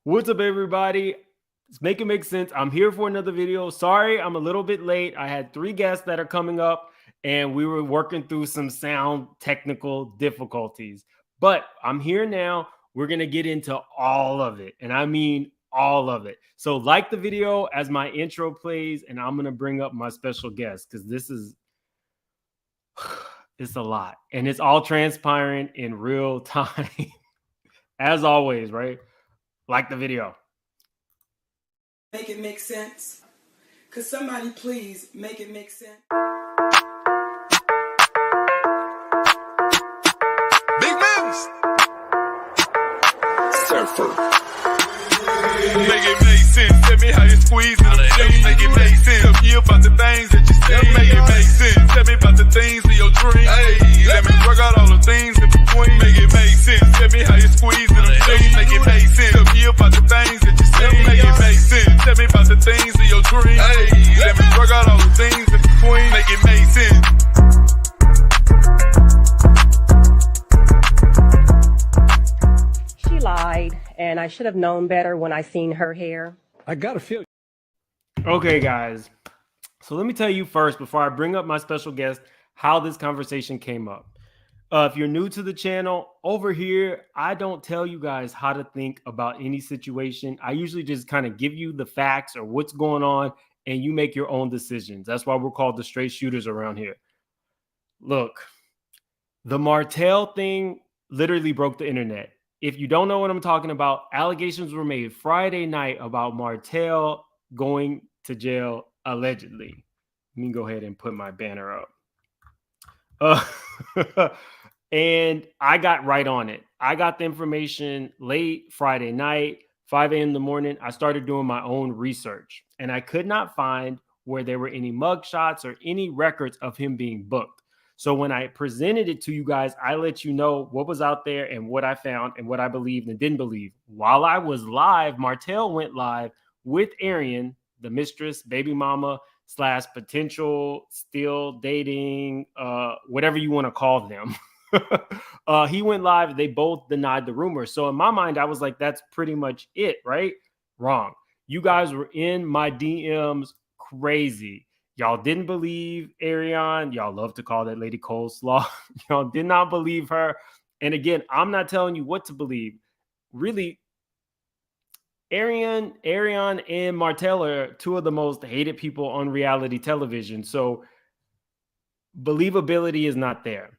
What's up, everybody? Let's make it make sense. I'm here for another video. Sorry, I'm a little bit late. I had 3 guests that are coming up, and we were working through some sound technical difficulties. But I'm here now. We're going to get into all of it, and I mean all of it. So like the video as my intro plays, and I'm going to bring up my special guest because this is it's a lot, and it's all transpiring in real time. As always, right? Like the video. Make it make sense. Could somebody please make it make sense? Big moves. Surfer. Make it make sense. Tell me how you squeeze it. Make it make sense. Tell me about the things that you see. Make it make sense. Tell me about the things of your dreams. Hey, let me work out all the things in between. Make it make sense. Tell me how you squeeze it. Make it make sense. Tell me about the things that you see. Make it make sense. Tell me about the things of your dreams. Hey, let me work out all the things in between. Make it make sense. She lied, and I should have known better when I seen her hair. I got a feel. Okay, guys. So let me tell you first, before I bring up my special guest, how this conversation came up. If you're new to the channel, over here, I don't tell you guys how to think about any situation. I usually just kind of give you the facts or what's going on, and you make your own decisions. That's why we're called the straight shooters around here. Look, the Martell thing literally broke the internet. If you don't know what I'm talking about, allegations were made Friday night about Martell going to jail allegedly. Let me go ahead and put my banner up. And I got right on it. I got the information late Friday night, 5 a.m. in the morning. I started doing my own research, and I could not find where there were any mugshots or any records of him being booked. So when I presented it to you guys, I let you know what was out there and what I found and what I believed and didn't believe. While I was live, Martell went live with Arian, the mistress, baby mama, / potential still dating, whatever you want to call them. He went live. They both denied the rumor. So in my mind, I was like, that's pretty much it, right? Wrong. You guys were in my DMs crazy. Y'all didn't believe Ariane. Y'all love to call that lady coleslaw. Y'all did not believe her. And again, I'm not telling you what to believe. Really, Ariane and Martell are 2 of the most hated people on reality television. So believability is not there.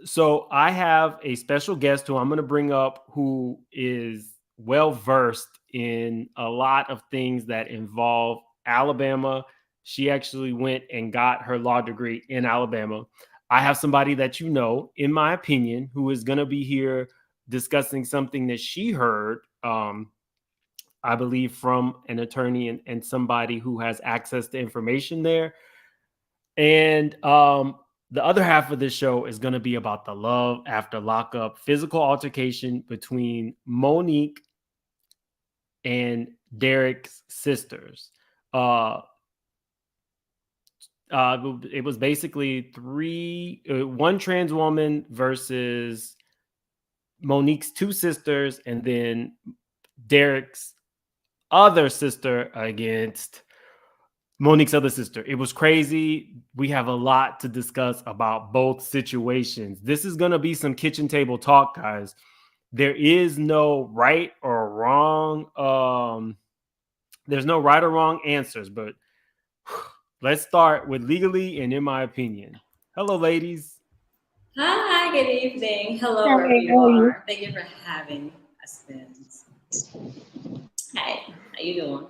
So I have a special guest who I'm going to bring up who is well-versed in a lot of things that involve Alabama. She actually went and got her law degree in Alabama. I have somebody that you know, in my opinion, who is going to be here discussing something that she heard, I believe, from an attorney and somebody who has access to information there. And the other half of this show is going to be about the love after lockup, physical altercation between Monique and Derek's sisters. It was basically 1 trans woman versus Monique's 2 sisters, and then Derek's other sister against Monique's other sister. It was crazy. We have a lot to discuss about both situations. This is going to be some kitchen table talk, guys. There is no right or wrong. There's no right or wrong answers, but let's start with legally and in my opinion. Hello, ladies. Hi, good evening. Hello, wherever you are. Thank you for having us. Hi, how you doing?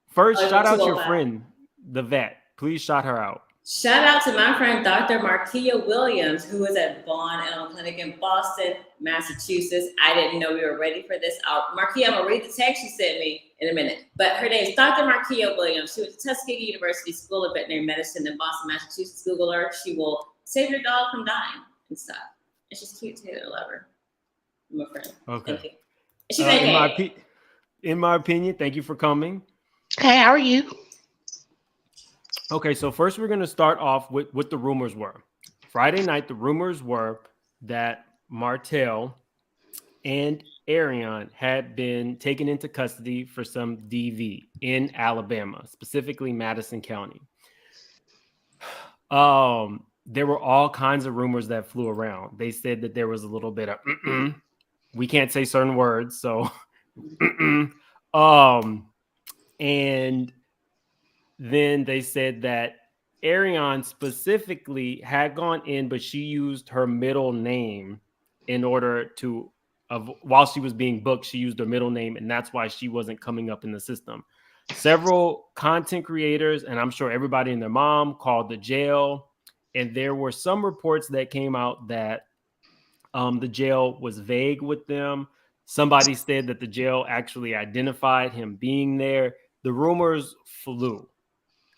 First, shout out your friend, the vet. Please shout her out. Shout out to my friend, Dr. Markia Williams, who is at Vaughn Animal Clinic in Boston, Massachusetts. I didn't know we were ready for this. Markia, I'm going to read the text you sent me in a minute. But her name is Dr. Markia Williams. She went to Tuskegee University School of Veterinary Medicine in Boston, Massachusetts. Google her. She will save your dog from dying and stuff. And she's cute too. I love her. I'm a friend. Okay. Thank you. And she's okay. In my opinion, thank you for coming. Hey, how are you? Okay, so first we're going to start off with what the rumors were. Friday night, the rumors were that Martell and Arion had been taken into custody for some DV in Alabama, specifically Madison County. There were all kinds of rumors that flew around. They said that there was a little bit of we can't say certain words, so and then they said that Arion specifically had gone in, but she used her middle name in order to while she was being booked, she used her middle name, and that's why she wasn't coming up in the system. Several content creators, and I'm sure everybody and their mom, called the jail, and there were some reports that came out that the jail was vague with them. Somebody said that the jail actually identified him being there. The rumors flew.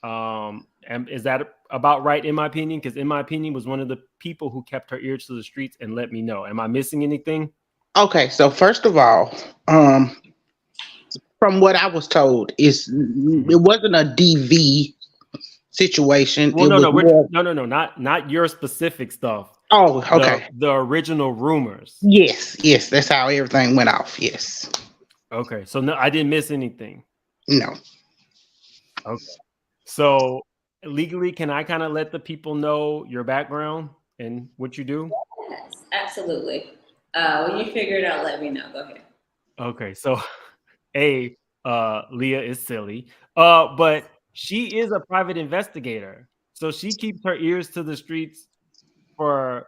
And is that about right, in my opinion? Because in my opinion, was one of the people who kept her ears to the streets and let me know. Am I missing anything? Okay, so first of all, from what I was told, it wasn't a DV situation. Well, It no, not your specific stuff. Oh, okay. The original rumors. Yes, that's how everything went off. Yes. Okay, so no, I didn't miss anything. No. Okay. So legally, can I kind of let the people know your background and what you do? Yes, absolutely. When you figure it out, let me know. Go ahead. Okay, so Leah is silly, but she is a private investigator, so she keeps her ears to the streets for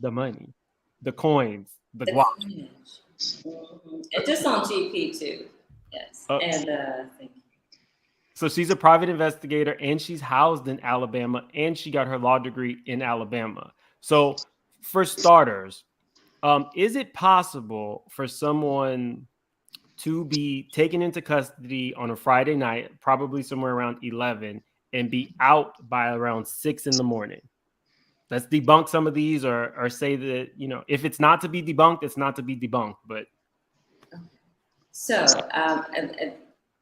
the money, the coins, the guap. Mm-hmm. It's just on GP too. Yes, and thank you. So she's a private investigator, and she's housed in Alabama, and she got her law degree in Alabama. So, for starters, is it possible for someone to be taken into custody on a Friday night, probably somewhere around 11, and be out by around 6 in the morning? Let's debunk some of these, or say that, if it's not to be debunked, it's not to be debunked. But so, a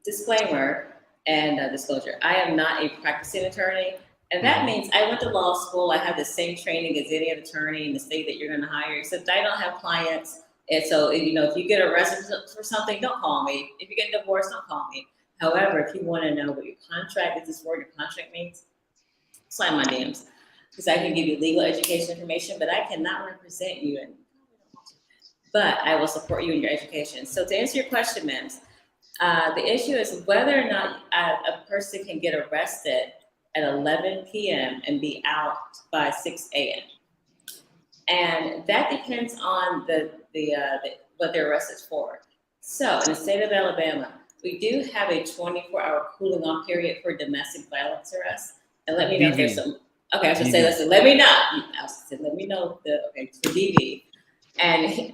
disclaimer and disclosure: I am not a practicing attorney. And that means I went to law school. I have the same training as any attorney in the state that you're going to hire, except I don't have clients. And so, if you get arrested for something, don't call me. If you get divorced, don't call me. However, if you want to know what your contract is, this word your contract means, slide my DMs, because I can give you legal education information, but I cannot represent you. But I will support you in your education. So to answer your question, ma'am, the issue is whether or not a person can get arrested at 11 p.m. and be out by 6 a.m. And that depends on the what they're arrested for. So in the state of Alabama, we do have a 24-hour cooling off period for domestic violence arrests. And let me know if there's some. Okay, I should say, listen, let me know. I said, let me know for DV. And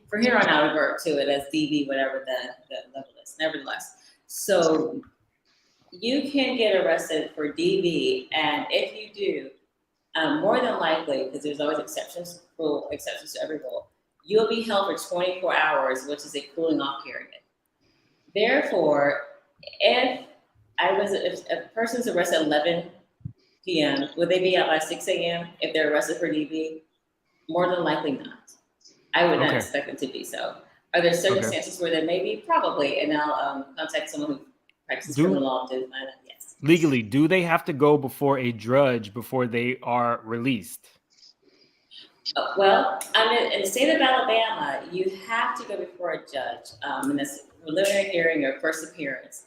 from here on out, I revert to it as DV, whatever the level is. Nevertheless, so you can get arrested for DV, and if you do, more than likely, because there's always exceptions to every rule, you'll be held for 24 hours, which is a cooling off period. Therefore, if a person's arrested at 11 p.m., would they be out by 6 a.m. if they're arrested for DV? More than likely not. I would not expect them to be so. Are there circumstances where there may be? Probably, and I'll contact someone who practices criminal law to find out. Yes. Legally, do they have to go before a judge before they are released? Well, in the state of Alabama, you have to go before a judge in a preliminary hearing or first appearance,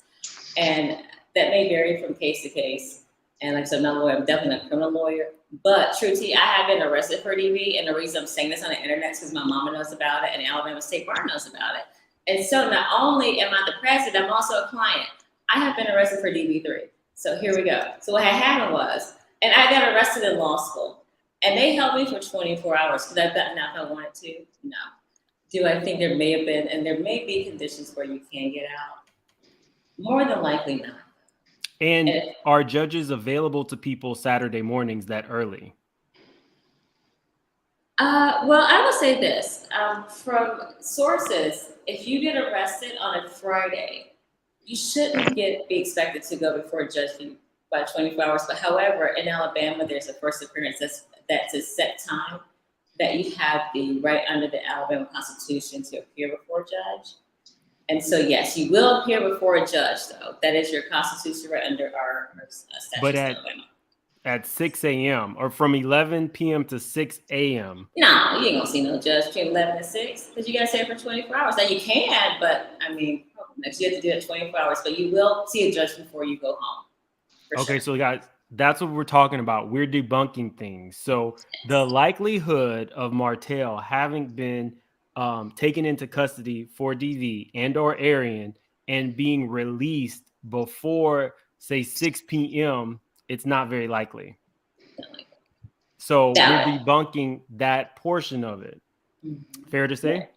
and that may vary from case to case. And like I said, I'm not a lawyer, I'm definitely not a criminal lawyer. But true tea, I have been arrested for DV, and the reason I'm saying this on the internet is because my mama knows about it and the Alabama State Bar knows about it. And so not only am I the president, I'm also a client. I have been arrested for DV3. So here we go. So what had happened was, and I got arrested in law school, and they held me for 24 hours. Could I have gotten out if I wanted to? No. Do I think there may have been, and there may be conditions where you can get out? More than likely not. And are judges available to people Saturday mornings that early? Well, I will say this. From sources, if you get arrested on a Friday, you shouldn't be expected to go before a judge by 24 hours. But however, in Alabama, there's a first appearance that's a set time. that you have the right under the Alabama Constitution to appear before a judge. And so, yes, you will appear before a judge, though. That is your constitutional right under our statute. But at 6 a.m. or from 11 p.m. to 6 a.m. No, you ain't gonna see no judge between 11 and 6 because you gotta stay for 24 hours. Now you can, but I mean, next you have to do it 24 hours. But you will see a judge before you go home. Okay, so guys, that's what we're talking about. We're debunking things. So the likelihood of Martell having been taken into custody for DV and or Arian and being released before, say, 6 p.m., it's not very likely. So we're debunking that portion of it. Fair to say?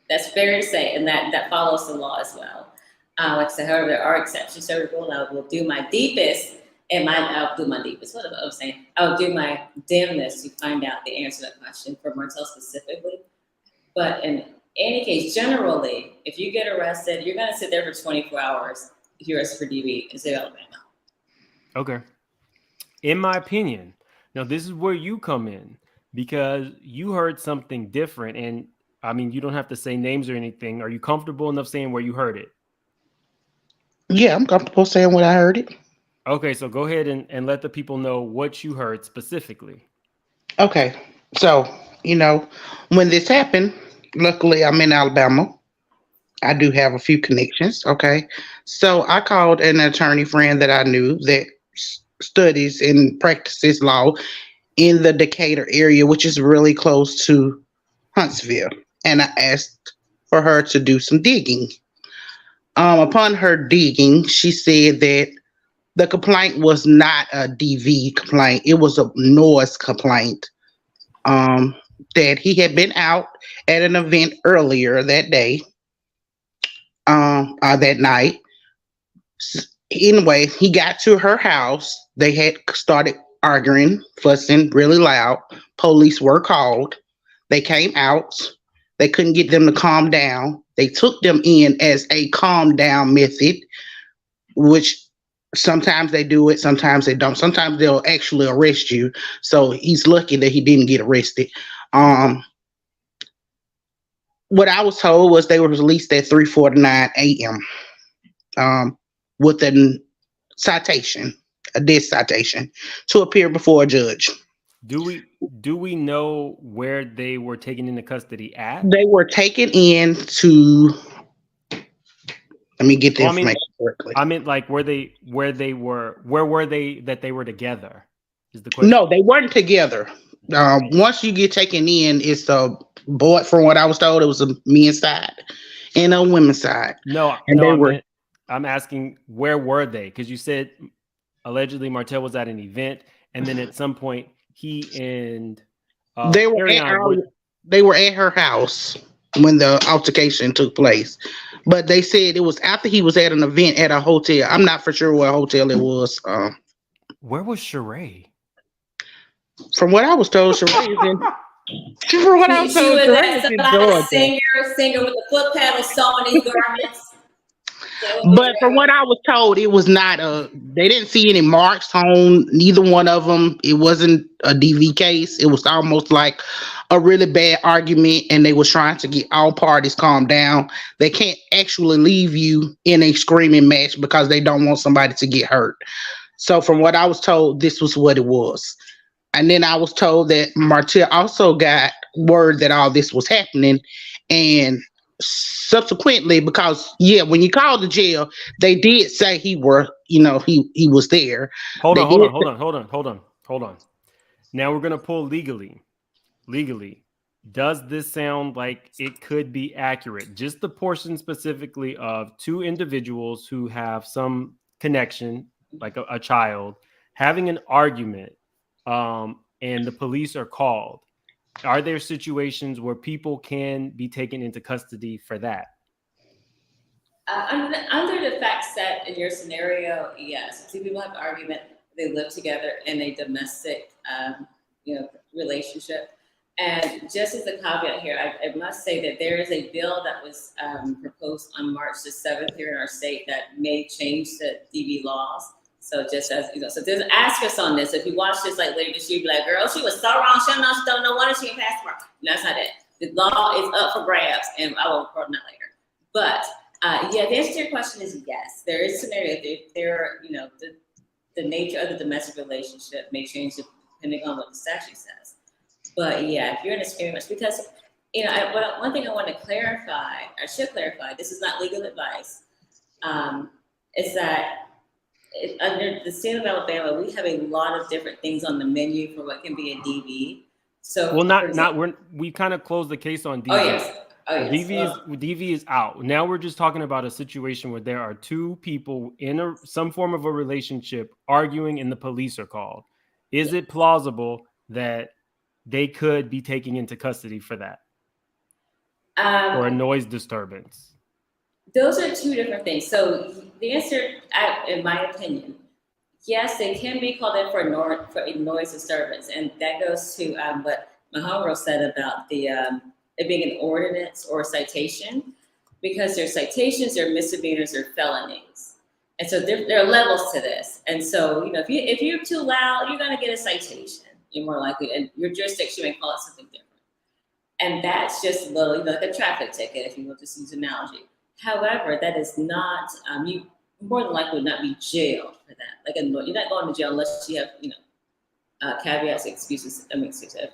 That's fair to say, and that follows the law as well. Like I said, however, there are exceptions to the rule. I will do my deepest, I'll do my deepest. What am I saying? I'll do my damnness to find out the answer to that question for Martell specifically. But in any case, generally, if you get arrested, you're going to sit there for 24 hours if you're arrested for DV in the state of Alabama. Okay. In my opinion, now this is where you come in because you heard something different. And I mean, you don't have to say names or anything. Are you comfortable enough saying where you heard it? Yeah, I'm comfortable saying what I heard it. Okay, so go ahead and let the people know what you heard specifically. Okay, so, when this happened, luckily I'm in Alabama. I do have a few connections, okay? So I called an attorney friend that I knew that studies and practices law in the Decatur area, which is really close to Huntsville. And I asked for her to do some digging. Upon her digging, she said that the complaint was not a DV complaint. It was a noise complaint. That he had been out at an event earlier that day, that night. Anyway, he got to her house. They had started arguing, fussing really loud. Police were called. They came out. They couldn't get them to calm down. They took them in as a calm down method, which sometimes they do it, sometimes they don't. Sometimes they'll actually arrest you. So he's lucky that he didn't get arrested. What I was told was they were released at 3:49 a.m. With a citation, a death citation, to appear before a judge. Do we know where they were taken into custody at? They were taken in to. Let me get the information correctly. I meant like where were they that they were together? Is the question? No, they weren't together. Once you get taken in, it's a boy. From what I was told, it was a men's side and a women's side. I'm asking where were they? Because you said allegedly Martell was at an event, and then at some point he and they were at her house when the altercation took place. But they said it was after he was at an event at a hotel. I'm not for sure what hotel it was. Where was Sheree? From what I was told, Sheree is in. From what I was told, Sheree is in Georgia. Singer with the foot pedal sewing these garments. But from what I was told, it was not they didn't see any marks on neither one of them. It wasn't a DV case. It was almost like a really bad argument, and they was trying to get all parties calmed down. They can't actually leave you in a screaming match because they don't want somebody to get hurt. So from what I was told, this was what it was. And then I was told that Martell also got word that all this was happening, and subsequently, because when you called the jail, they did say he was there. Hold on. Now we're gonna pull legally. Does this sound like it could be accurate? Just the portion specifically of two individuals who have some connection, like a child, having an argument, and the police are called. Are there situations where people can be taken into custody for that? Under the fact set in your scenario, yes. Two people have an argument, they live together in a domestic relationship. And just as a caveat here, I must say that there is a bill that was proposed on March the 7th here in our state that may change the DV laws. So just as you know, so there's an asterisk on this. If you watch this like later this year, be like, girl, she was so wrong. She don't know what she can pass tomorrow. No, that's not it. The law is up for grabs, and I will report on that later. But yeah, the answer to your question is yes. There is a scenario if there, you know, the nature of the domestic relationship may change depending on what the statute says. But yeah, if you're in a screaming match, because you know, one thing I want to clarify, I should clarify, this is not legal advice, is that under the state of Alabama, we have a lot of different things on the menu for what can be a DV. So, well, we kind of closed the case on DV. Oh yes. DV is out. Now we're just talking about a situation where there are two people in some form of a relationship arguing, and the police are called. Is it plausible that they could be taken into custody for that, or a noise disturbance? Those are two different things. So the answer, in my opinion, yes, they can be called in for a noise disturbance, and that goes to what my homegirl said about the it being an ordinance or a citation, because there's citations, there are misdemeanors, or felonies, and so there are levels to this. And so you know, if you're too loud, you're gonna get a citation. You're more likely, and your jurisdiction may call it something different. And that's just a little, you know, like a traffic ticket, if you will, just use an analogy. However, that is not, you more than likely would not be jailed for that. Like, you're not going to jail unless you have, you know, caveats, excuses, etc.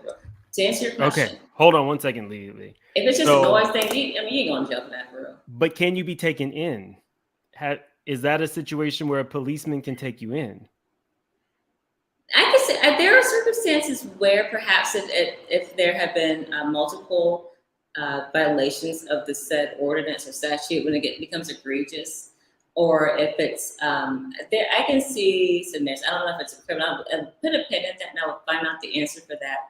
To answer your question. Okay, hold on one second, Lee. If it's just a noise thing, you ain't going to jail for that, for real. But can you be taken in? Is that a situation where a policeman can take you in? I can say there are circumstances where perhaps if there have been multiple violations of the said ordinance or statute, when it becomes egregious, or if it's there, I can see scenarios. I don't know if it's a criminal. I'll put a pin in that, and I will find out the answer for that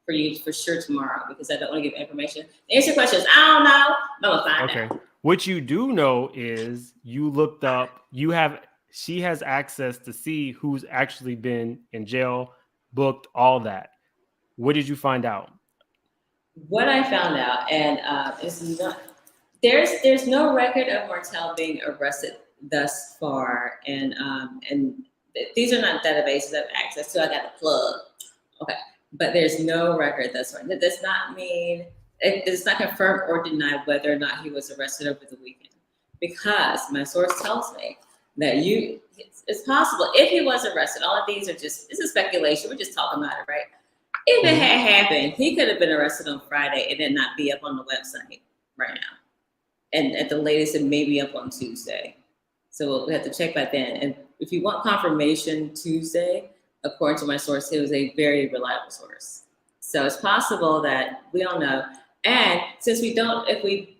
for you for sure tomorrow, because I don't want to give information. The answer to your question is I don't know, but I'm gonna find out. What you do know is you looked up. She has access to see who's actually been in jail, booked, all that. What did you find out? What I found out, and is not there's no record of Martell being arrested thus far, and these are not databases I have access to. I got the plug, okay, but there's no record thus far. That does not mean it's not confirmed or denied whether or not he was arrested over the weekend, because my source tells me that it's possible if he was arrested. All of these are it's a speculation. We're just talking about it, right? If it had happened, he could have been arrested on Friday and then not be up on the website right now. And at the latest, it may be up on Tuesday. So we'll have to check by then. And if you want confirmation Tuesday, according to my source, it was a very reliable source. So it's possible that we don't know. And since we don't, let me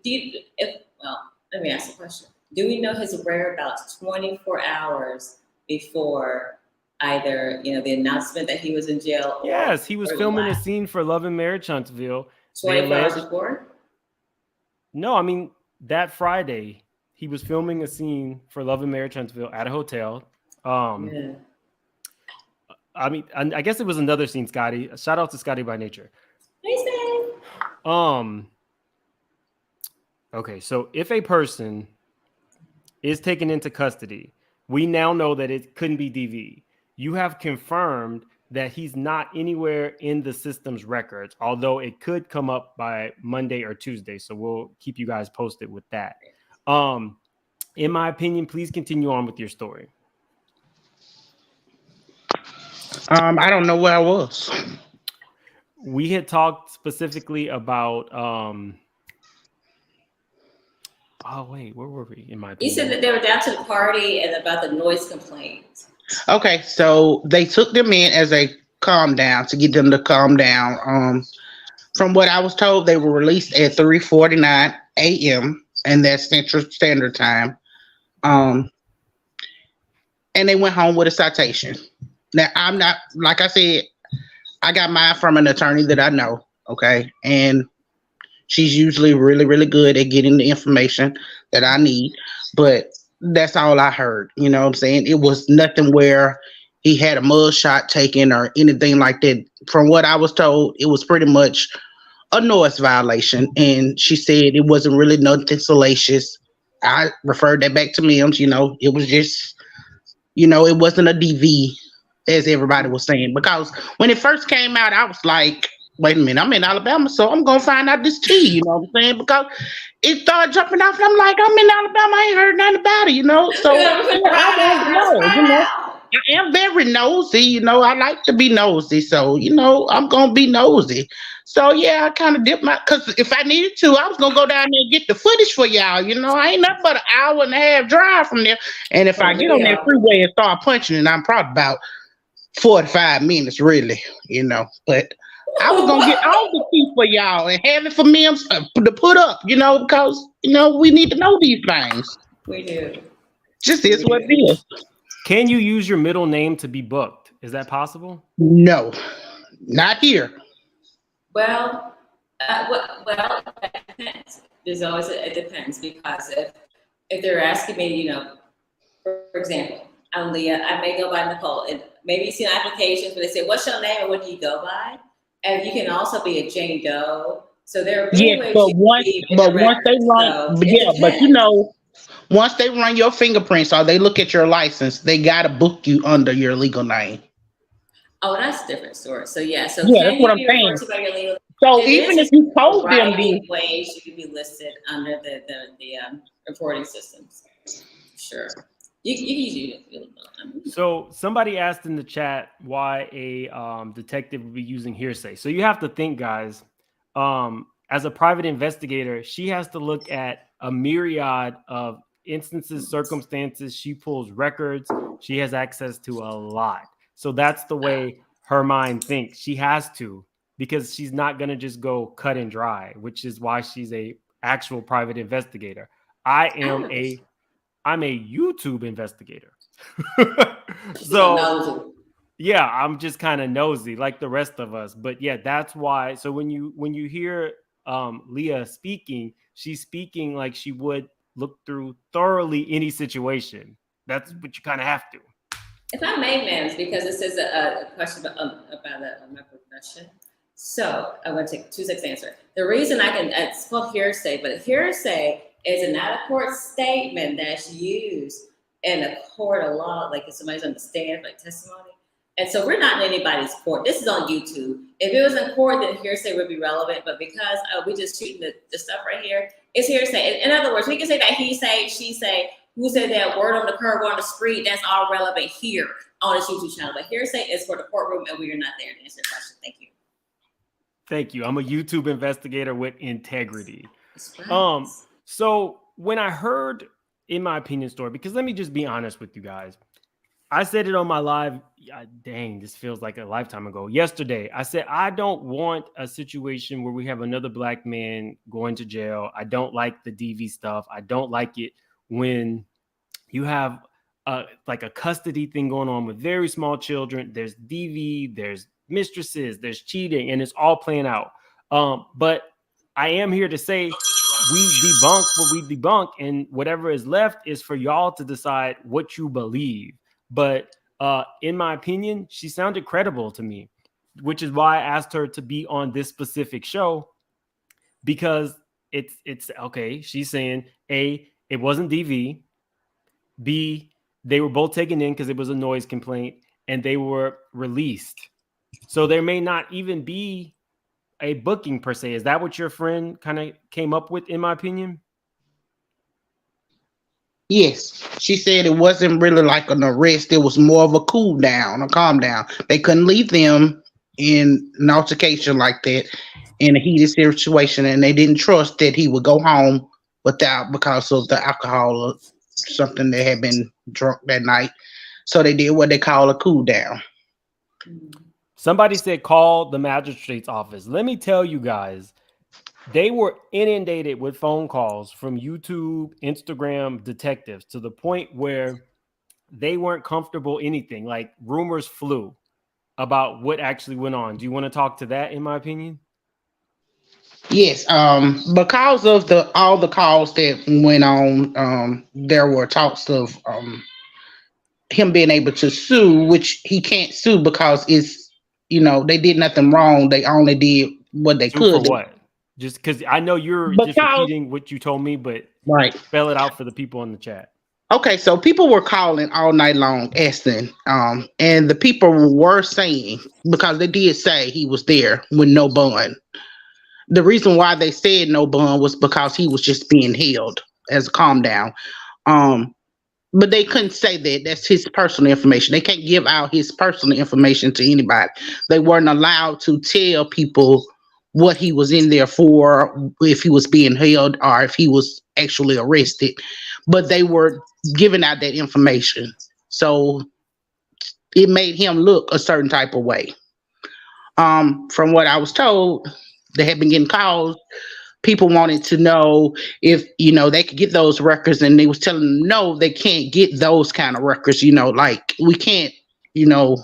ask the question. Do we know his whereabouts 24 hours before either, you know, the announcement that he was in jail? Yes, he was filming a scene for Love and Marriage Huntsville. 24 hours before? No, I mean, that Friday, he was filming a scene for Love and Marriage Huntsville at a hotel. Yeah. I mean, I guess it was another scene, Scotty. Shout out to Scotty by Nature. Hey, Sam. Okay, so if a person is taken into custody, we now know that it couldn't be DV. You have confirmed that he's not anywhere in the system's records, although it could come up by Monday or Tuesday. So we'll keep you guys posted with that. In my opinion, please continue on with your story. I don't know where I was. We had talked specifically about oh wait, where were we? In my opinion, you said that they were down to the party and about the noise complaints. Okay, so they took them in as a calm down to get them to calm down. From what I was told, they were released at 3:49 a.m. and that's Central Standard Time. And they went home with a citation. Now, I'm not, like I said, I got mine from an attorney that I know, okay? And she's usually really, really good at getting the information that I need. But that's all I heard. You know what I'm saying? It was nothing where he had a mug shot taken or anything like that. From what I was told, it was pretty much a noise violation. And she said it wasn't really nothing salacious. I referred that back to Mims. You know, it was just It wasn't a DV as everybody was saying. Because when it first came out, I was like, wait a minute, I'm in Alabama, so I'm gonna find out this tea, you know what I'm saying? Because it started jumping off, and I'm like, I'm in Alabama, I ain't heard nothing about it, So I want to know, I am very nosy, I like to be nosy, so I'm gonna be nosy. So yeah, I kind of dipped because if I needed to, I was gonna go down there and get the footage for y'all. I ain't nothing but an hour and a half drive from there. And if I get on that freeway and start punching it, I'm probably about 45 minutes, really, But I was gonna get all the tea for y'all and have it for me to put up, because we need to know these things. We do. Just is what it is. Can you use your middle name to be booked? Is that possible? No, not here. Well, it depends. It depends because if they're asking me, for example, I'm Leah, I may go by Nicole, and maybe you see an application where they say, "What's your name and what do you go by?" And you can also be a Jane Doe. So there are many ways once they run, once they run your fingerprints or they look at your license, they gotta book you under your legal name. Oh, that's a different story. So that's what I'm saying. So even if you told them these ways, you can be listed under the reporting systems. Sure, you can use it. So somebody asked in the chat why a detective would be using hearsay. So you have to think, guys. As a private investigator, she has to look at a myriad of instances, circumstances. She pulls records. She has access to a lot. So that's the way her mind thinks. She has to, because she's not going to just go cut and dry, which is why she's a actual private investigator. I'm a YouTube investigator. So yeah, I'm just kind of nosy like the rest of us. But yeah, that's why. So when you hear Leah speaking, she's speaking like she would look through thoroughly any situation. That's what you kind of have to. If I may, ma'am, because this is a question about my profession. So I'm going to take 2 seconds to answer. The reason it's called hearsay, but hearsay is not a court statement that's used in a court of law, like if somebody's on the stand, like testimony. And so we're not in anybody's court. This is on YouTube. If it was in court, then hearsay would be relevant. But because we just shooting the stuff right here, it's hearsay. In other words, we can say that he say, she say, who said that, word on the curb, on the street, that's all relevant here on this YouTube channel. But hearsay is for the courtroom, and we are not there to answer the question. Thank you. Thank you. I'm a YouTube investigator with integrity. Right. So when I heard, in my opinion, story, because let me just be honest with you guys. I said it on my live. Dang, this feels like a lifetime ago. Yesterday, I said, I don't want a situation where we have another black man going to jail. I don't like the DV stuff. I don't like it when you have like a custody thing going on with very small children. There's DV, there's mistresses, there's cheating, and it's all playing out. But I am here to say we debunk what we debunk, and whatever is left is for y'all to decide what you believe. But in my opinion, she sounded credible to me, which is why I asked her to be on this specific show, because it's okay. She's saying A, it wasn't DV. B, they were both taken in because it was a noise complaint and they were released. So there may not even be a booking per se. Is that what your friend kind of came up with, in my opinion? Yes, she said it wasn't really like an arrest. It was more of a cool down, a calm down. They couldn't leave them in an altercation like that in a heated situation, and they didn't trust that he would go home because of the alcohol or something that had been drunk that night. So they did what they call a cool down. Somebody said call the magistrate's office. Let me tell you guys, they were inundated with phone calls from YouTube, Instagram detectives to the point where they weren't comfortable anything. Like rumors flew about what actually went on. Do you want to talk to that, in my opinion? Yes, because of all the calls that went on, there were talks of him being able to sue, which he can't sue because it's, they did nothing wrong. They only did what they could. For what? Just because I know you're just repeating what you told me, but right, spell it out for the people in the chat. Okay, so people were calling all night long asking, and the people were saying, because they did say he was there with no bond. The reason why they said no bond was because he was just being held as a calm down. Um, but they couldn't say that. That's his personal information. They can't give out his personal information to anybody. They weren't allowed to tell people what he was in there for, if he was being held or if he was actually arrested. But they were giving out that information. So it made him look a certain type of way. From what I was told, they had been getting calls. People wanted to know if, they could get those records, and they was telling them, no, they can't get those kind of records, like we can't, do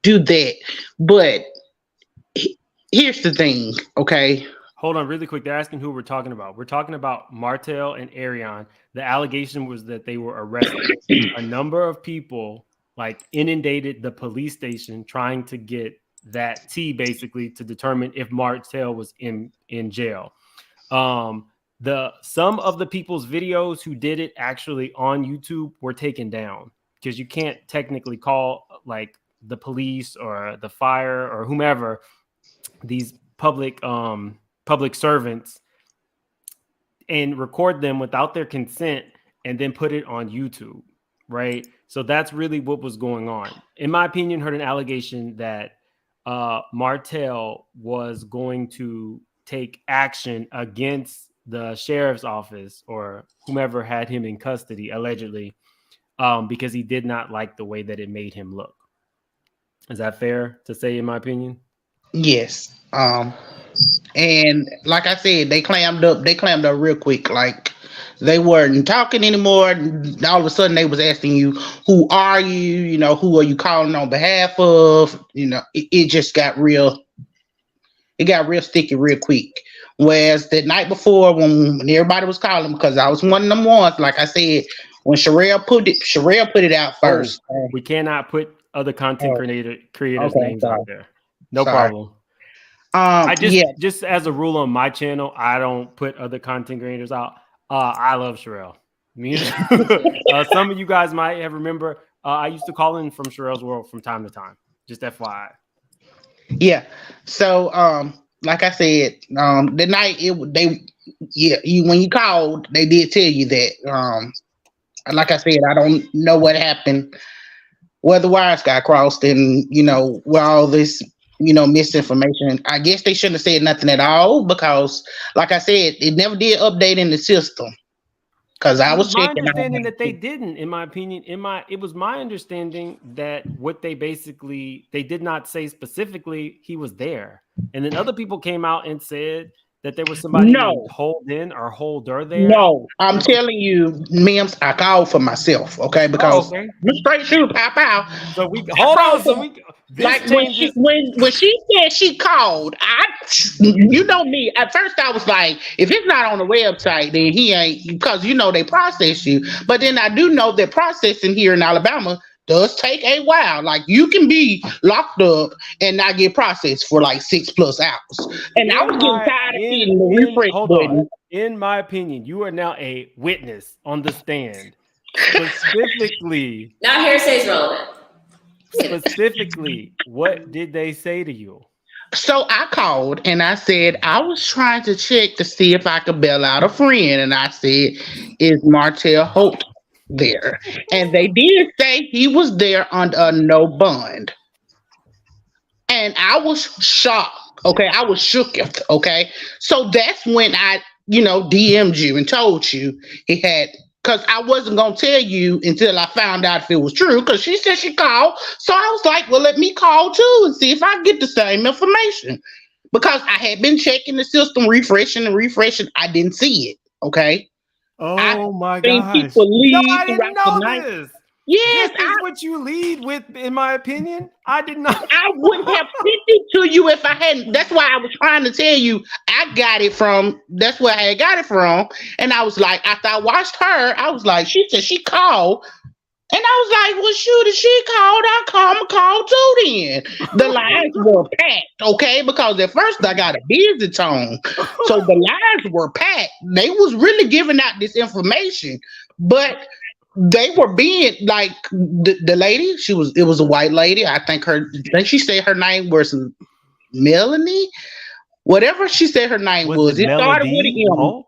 that. But here's the thing, okay? Hold on really quick. They're asking who we're talking about. We're talking about Martell and Ariane. The allegation was that they were arrested. A number of people inundated the police station trying to get that tea, basically, to determine if Martell was in jail. Some of the people's videos who did it actually on YouTube were taken down, because you can't technically call the police or the fire or whomever, these public servants, and record them without their consent and then put it on YouTube, right? So that's really what was going on. In my opinion, heard an allegation that Martell was going to take action against the sheriff's office or whomever had him in custody, allegedly, because he did not like the way that it made him look. Is that fair to say, in my opinion? Yes. And like I said, they clammed up real quick. Like, they weren't talking anymore. All of a sudden they was asking you, who are you? Who are you calling on behalf of? It just got real sticky real quick. Whereas the night before, when everybody was calling, because I was one of them ones, like I said, when Sherelle put it out first. We cannot put other content creators' names out there. No problem. Just as a rule on my channel, I don't put other content creators out. I love Sherelle. Some of you guys might have remember. I used to call in from Sherelle's World from time to time. Just FYI. Yeah. So, like I said, the night when you called, they did tell you that. Like I said, I don't know what happened, where the wires got crossed, and where all this misinformation. I guess they shouldn't have said nothing at all, because, like I said, it never did update in the system. Because I was checking. My understanding that they didn't, in my opinion, it was my understanding that what they did not say specifically he was there, and then other people came out and said that there was somebody hold in or holder there. No, I'm telling you, Mims, I called for myself, okay? Because the straight shoes pop out. So we hold on. So we when she said she called, me. At first, I was like, if it's not on the website, then he ain't, because they process you. But then I do know that processing here in Alabama does take a while. Like, you can be locked up and not get processed for 6+ hours. And I was getting tired of hitting the refresh button. In my opinion, you are now a witness on the stand. Specifically, now hearsay is relevant. Specifically, what did they say to you? So I called and I said, I was trying to check to see if I could bail out a friend. And I said, is Martell Holt there? And they did say he was there under no bond. And I was shocked. Okay. I was shook. Okay. So that's when I, DM'd you and told you he had, because I wasn't going to tell you until I found out if it was true, because she said she called. So I was like, well, let me call too and see if I get the same information. Because I had been checking the system, refreshing. I didn't see it. Okay. Oh my gosh. People leave I didn't know this. Yes. This is what you lead with, in my opinion. I did not. I wouldn't have sent it to you if I hadn't. That's why I was trying to tell you I got it from. That's where I got it from. And I was like, after I watched her, I was like, she said she called. And I was like, well, shoot, if she called, I'll call too then. The lines were packed, okay? Because at first I got a busy tone. So the lines were packed. They was really giving out this information. But they were being like the lady, it was a white lady. I think she said her name was Melanie. Whatever she said her name was. It started with an M.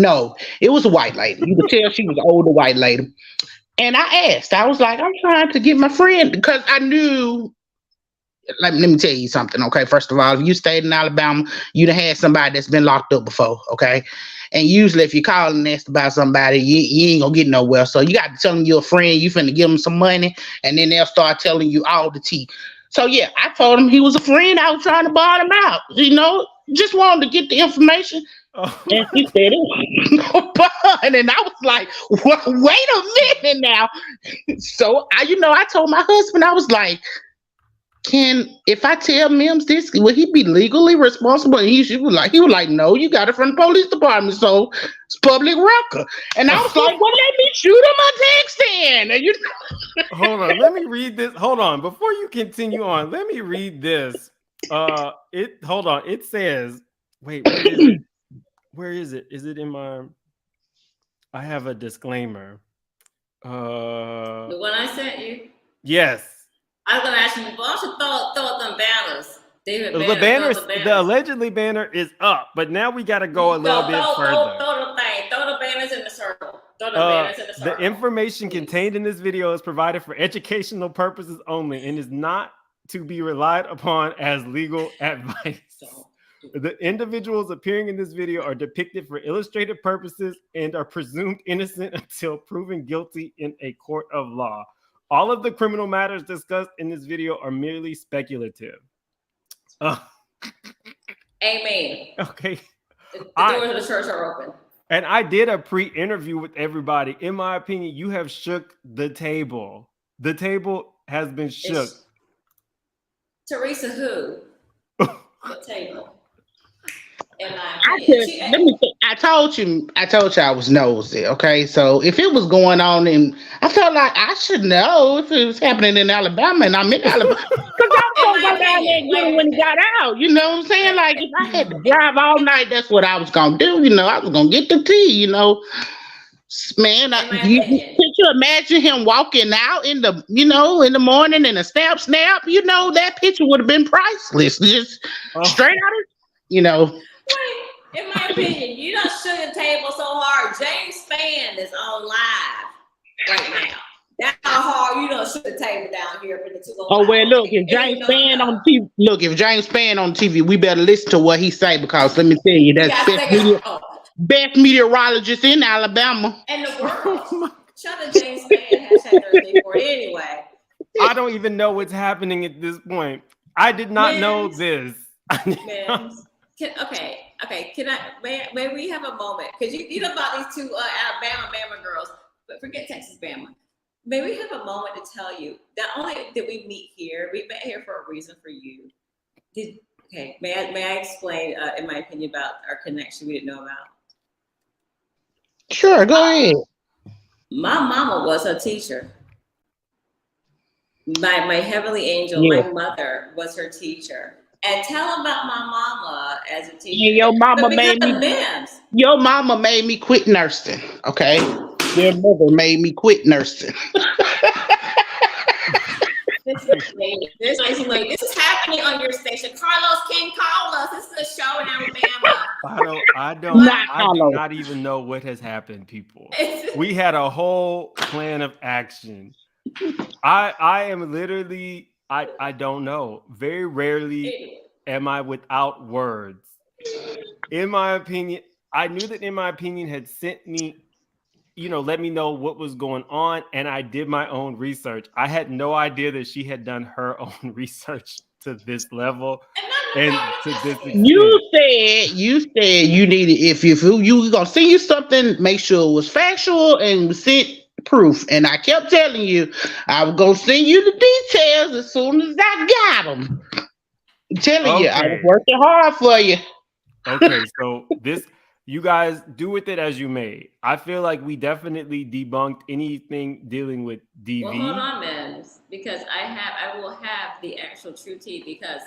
No, it was a white lady. You could tell she was an older white lady. And I asked, I was like, I'm trying to get my friend, because I knew, let me tell you something, okay? First of all, if you stayed in Alabama, you'd have had somebody that's been locked up before, okay? And usually if you call and ask about somebody, you ain't gonna get nowhere. So you got to tell them you're a friend, you finna give them some money, and then they'll start telling you all the tea. So yeah, I told him he was a friend. I was trying to buy him out, just wanted to get the information. And he said it. And I was like, wait a minute now. So I told my husband, I was like, if I tell Mims this, will he be legally responsible? And he was like, no, you got it from the police department, so it's public record. And I was like, well, let me shoot him a text in. And Hold on, let me read this. Hold on, before you continue on, let me read this. Hold on. It says, wait, where is it? Where is it? Is it in my? I have a disclaimer. The one I sent you. Yes. I was gonna ask you, but I should throw up them banners. The banners, the allegedly banner is up, but now we got to go a little bit further. Throw the banners in the circle. Throw the banners in the circle. The information contained in this video is provided for educational purposes only and is not to be relied upon as legal advice. The individuals appearing in this video are depicted for illustrative purposes and are presumed innocent until proven guilty in a court of law. All of the criminal matters discussed in this video are merely speculative. Amen. Okay. The doors of the church are open. And I did a pre-interview with everybody. In my opinion, you have shook the table. The table has been shook. Teresa who? The table. I told you I was nosy, okay? So if it was going on, and I felt like I should know if it was happening in Alabama, and I'm in Alabama, because I was gonna go down there and get him when he got out. You know what I'm saying? Like, if I had to drive all night, that's what I was gonna do. I was gonna get the tea. Man, could you imagine him walking out in the in the morning in a snap? That picture would have been priceless. Just straight out of Wait, in my opinion, you done shook the table so hard. James Spann is on live right now. That's how hard you done shook the table down here for the 205. Oh well, look, if James Spann on TV, we better listen to what he say, because let me tell you, that's best meteorologist in Alabama. And the world. Shout out to James Spann, #Thursday for it anyway. I don't even know what's happening at this point. I did not know this. May we have a moment? Because you know about these two Alabama girls, but forget Texas Bama. May we have a moment to tell you that only did we meet here, we met here for a reason for you. May I explain, in my opinion, about our connection we didn't know about? Sure, go ahead. My mama was a teacher. My heavenly angel, my mother was her teacher. And tell them about my mama as a teacher. Yeah, your mama made me quit nursing. Okay, your mother made me quit nursing. This is happening on your station. Carlos can call us. This is a show in Alabama. I do not even know what has happened, people. We had a whole plan of action. I am literally. I don't know. Very rarely am I without words. In my opinion, I knew that In My Opinion had sent me, let me know what was going on, and I did my own research. I had no idea that she had done her own research to this level and to this extent. You said you needed, if you gonna send you something, make sure it was factual and sent proof. And I kept telling you I was gonna send you the details as soon as I got them. I'm telling you, I was working hard for you. Okay, so You guys do with it as you may. I feel like we definitely debunked anything dealing with DV. Well, hold on, Mims, because I will have the actual true tea, because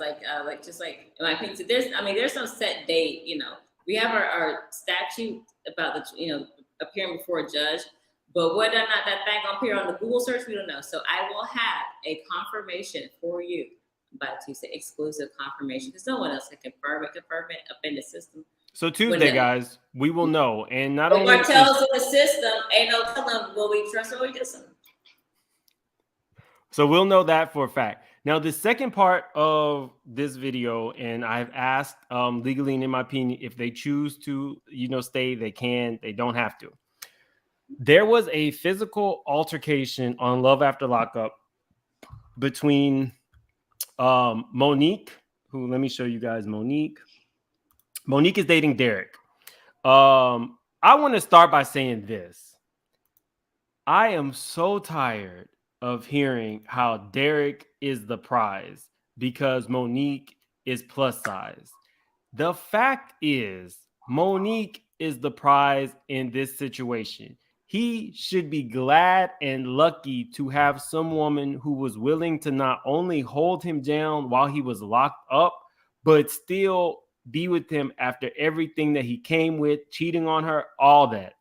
just like in my opinion, there's no set date. We have our statute about appearing before a judge, but whether or not that thing gonna appear on the Google search, we don't know. So I will have a confirmation for you by Tuesday, exclusive confirmation, because no one else can confirm it up in the system. So Tuesday, guys, we will know. And not if only Martell's in the system, ain't no telling will we trust or we listen. So we'll know that for a fact. Now, the second part of this video, and I've asked legally and in my opinion, if they choose to, stay, they can, they don't have to. There was a physical altercation on Love After Lockup between Monique, who, let me show you guys Monique. Monique is dating Derek. I want to start by saying this. I am so tired of hearing how Derek is the prize because Monique is plus size. The fact is, Monique is the prize in this situation. He should be glad and lucky to have some woman who was willing to not only hold him down while he was locked up, but still be with him after everything that he came with, cheating on her, all that.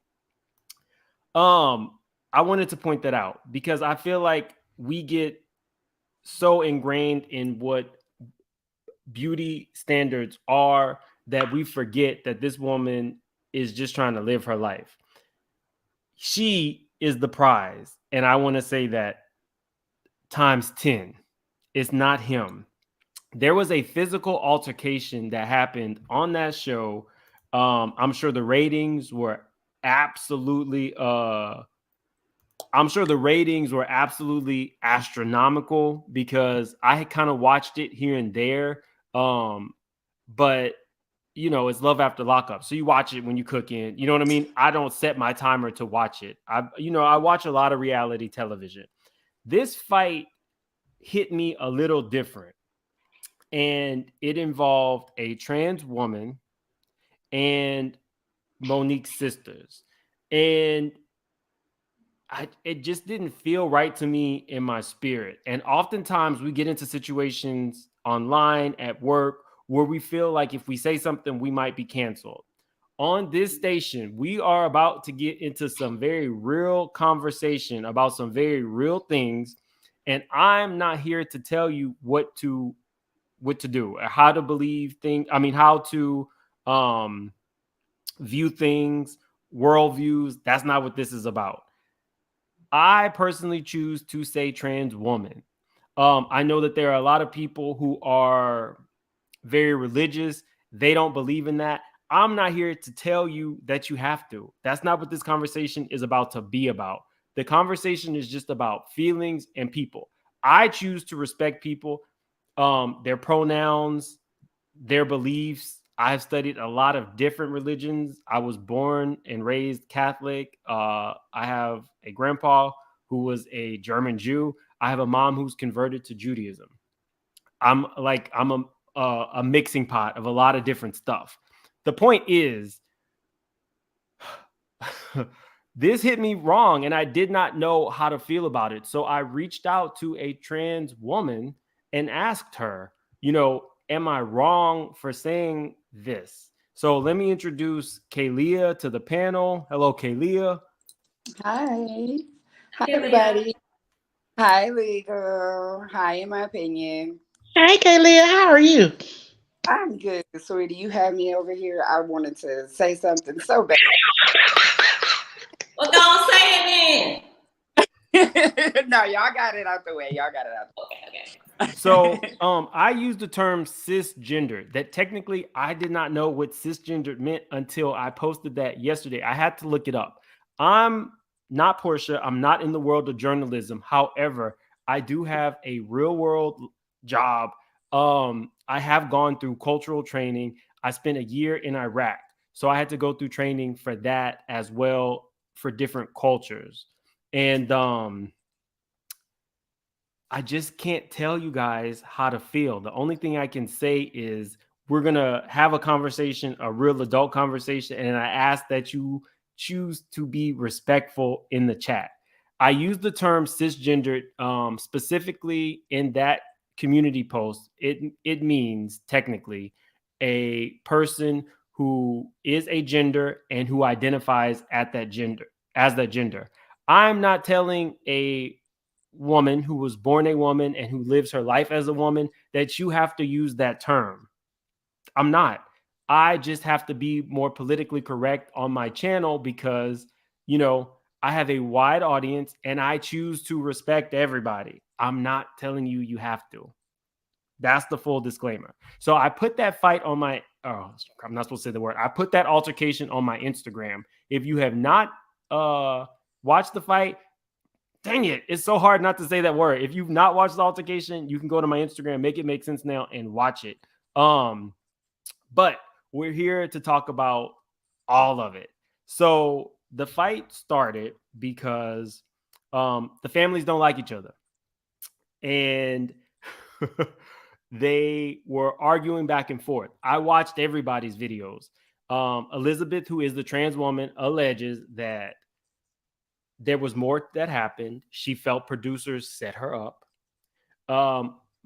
I wanted to point that out because I feel like we get so ingrained in what beauty standards are that we forget that this woman is just trying to live her life. She is the prize. And I want to say that times 10. It's not him. There was a physical altercation that happened on that show. I'm sure the ratings were absolutely astronomical because I had kind of watched it here and there. But it's Love After Lockup. So you watch it when you cooking, you know what I mean? I don't set my timer to watch it. I watch a lot of reality television. This fight hit me a little different. And it involved a trans woman and Monique's sisters. And it just didn't feel right to me in my spirit. And oftentimes we get into situations online, at work, where we feel like if we say something, we might be canceled. On this station, we are about to get into some very real conversation about some very real things. And I'm not here to tell you what to do, or how to believe things. I mean, how to view things, worldviews. That's not what this is about. I personally choose to say trans woman. I know that there are a lot of people who are very religious. They don't believe in that. I'm not here to tell you that you have to. That's not what this conversation is about to be about. The conversation is just about feelings and people. I choose to respect people, their pronouns, their beliefs. I've studied a lot of different religions. I was born and raised Catholic. I have a grandpa who was a German Jew. I have a mom who's converted to Judaism. I'm a mixing pot of a lot of different stuff. The point is, this hit me wrong and I did not know how to feel about it. So I reached out to a trans woman and asked her, am I wrong for saying this? So let me introduce Kaylia to the panel. Hello, Kaylia. Hi. Hi, everybody. Hi, legal. Hi, in my opinion. Hey, Kaylia, how are you? I'm good, sweetie. You have me over here. I wanted to say something so bad. Well, don't say it then. No, y'all got it out the way. Okay. So I used the term cisgender. That technically I did not know what cisgender meant until I posted that yesterday. I had to look it up. I'm not Portia. I'm not in the world of journalism. However, I do have a real world job. I have gone through cultural training. I spent a year in Iraq. So I had to go through training for that as well, for different cultures. And I just can't tell you guys how to feel. The only thing I can say is we're going to have a conversation, a real adult conversation. And I ask that you choose to be respectful in the chat. I use the term cisgender specifically in that community post. It means technically a person who is a gender and who identifies at that gender as that gender. I'm not telling a woman who was born a woman and who lives her life as a woman that you have to use that term. I'm not. I just have to be more politically correct on my channel because, you know, I have a wide audience and I choose to respect everybody. I'm not telling you you have to. That's the full disclaimer. So I put that fight on my, oh, I'm not supposed to say the word. I put that altercation on my Instagram. If you have not watched the fight, dang it, it's so hard not to say that word. If you've not watched the altercation, you can go to my Instagram, Make It Make Sense Now, and watch it. But we're here to talk about all of it. So the fight started because the families don't like each other. And they were arguing back and forth. I watched everybody's videos. Elizabeth, who is the trans woman, alleges that there was more that happened. She felt producers set her up.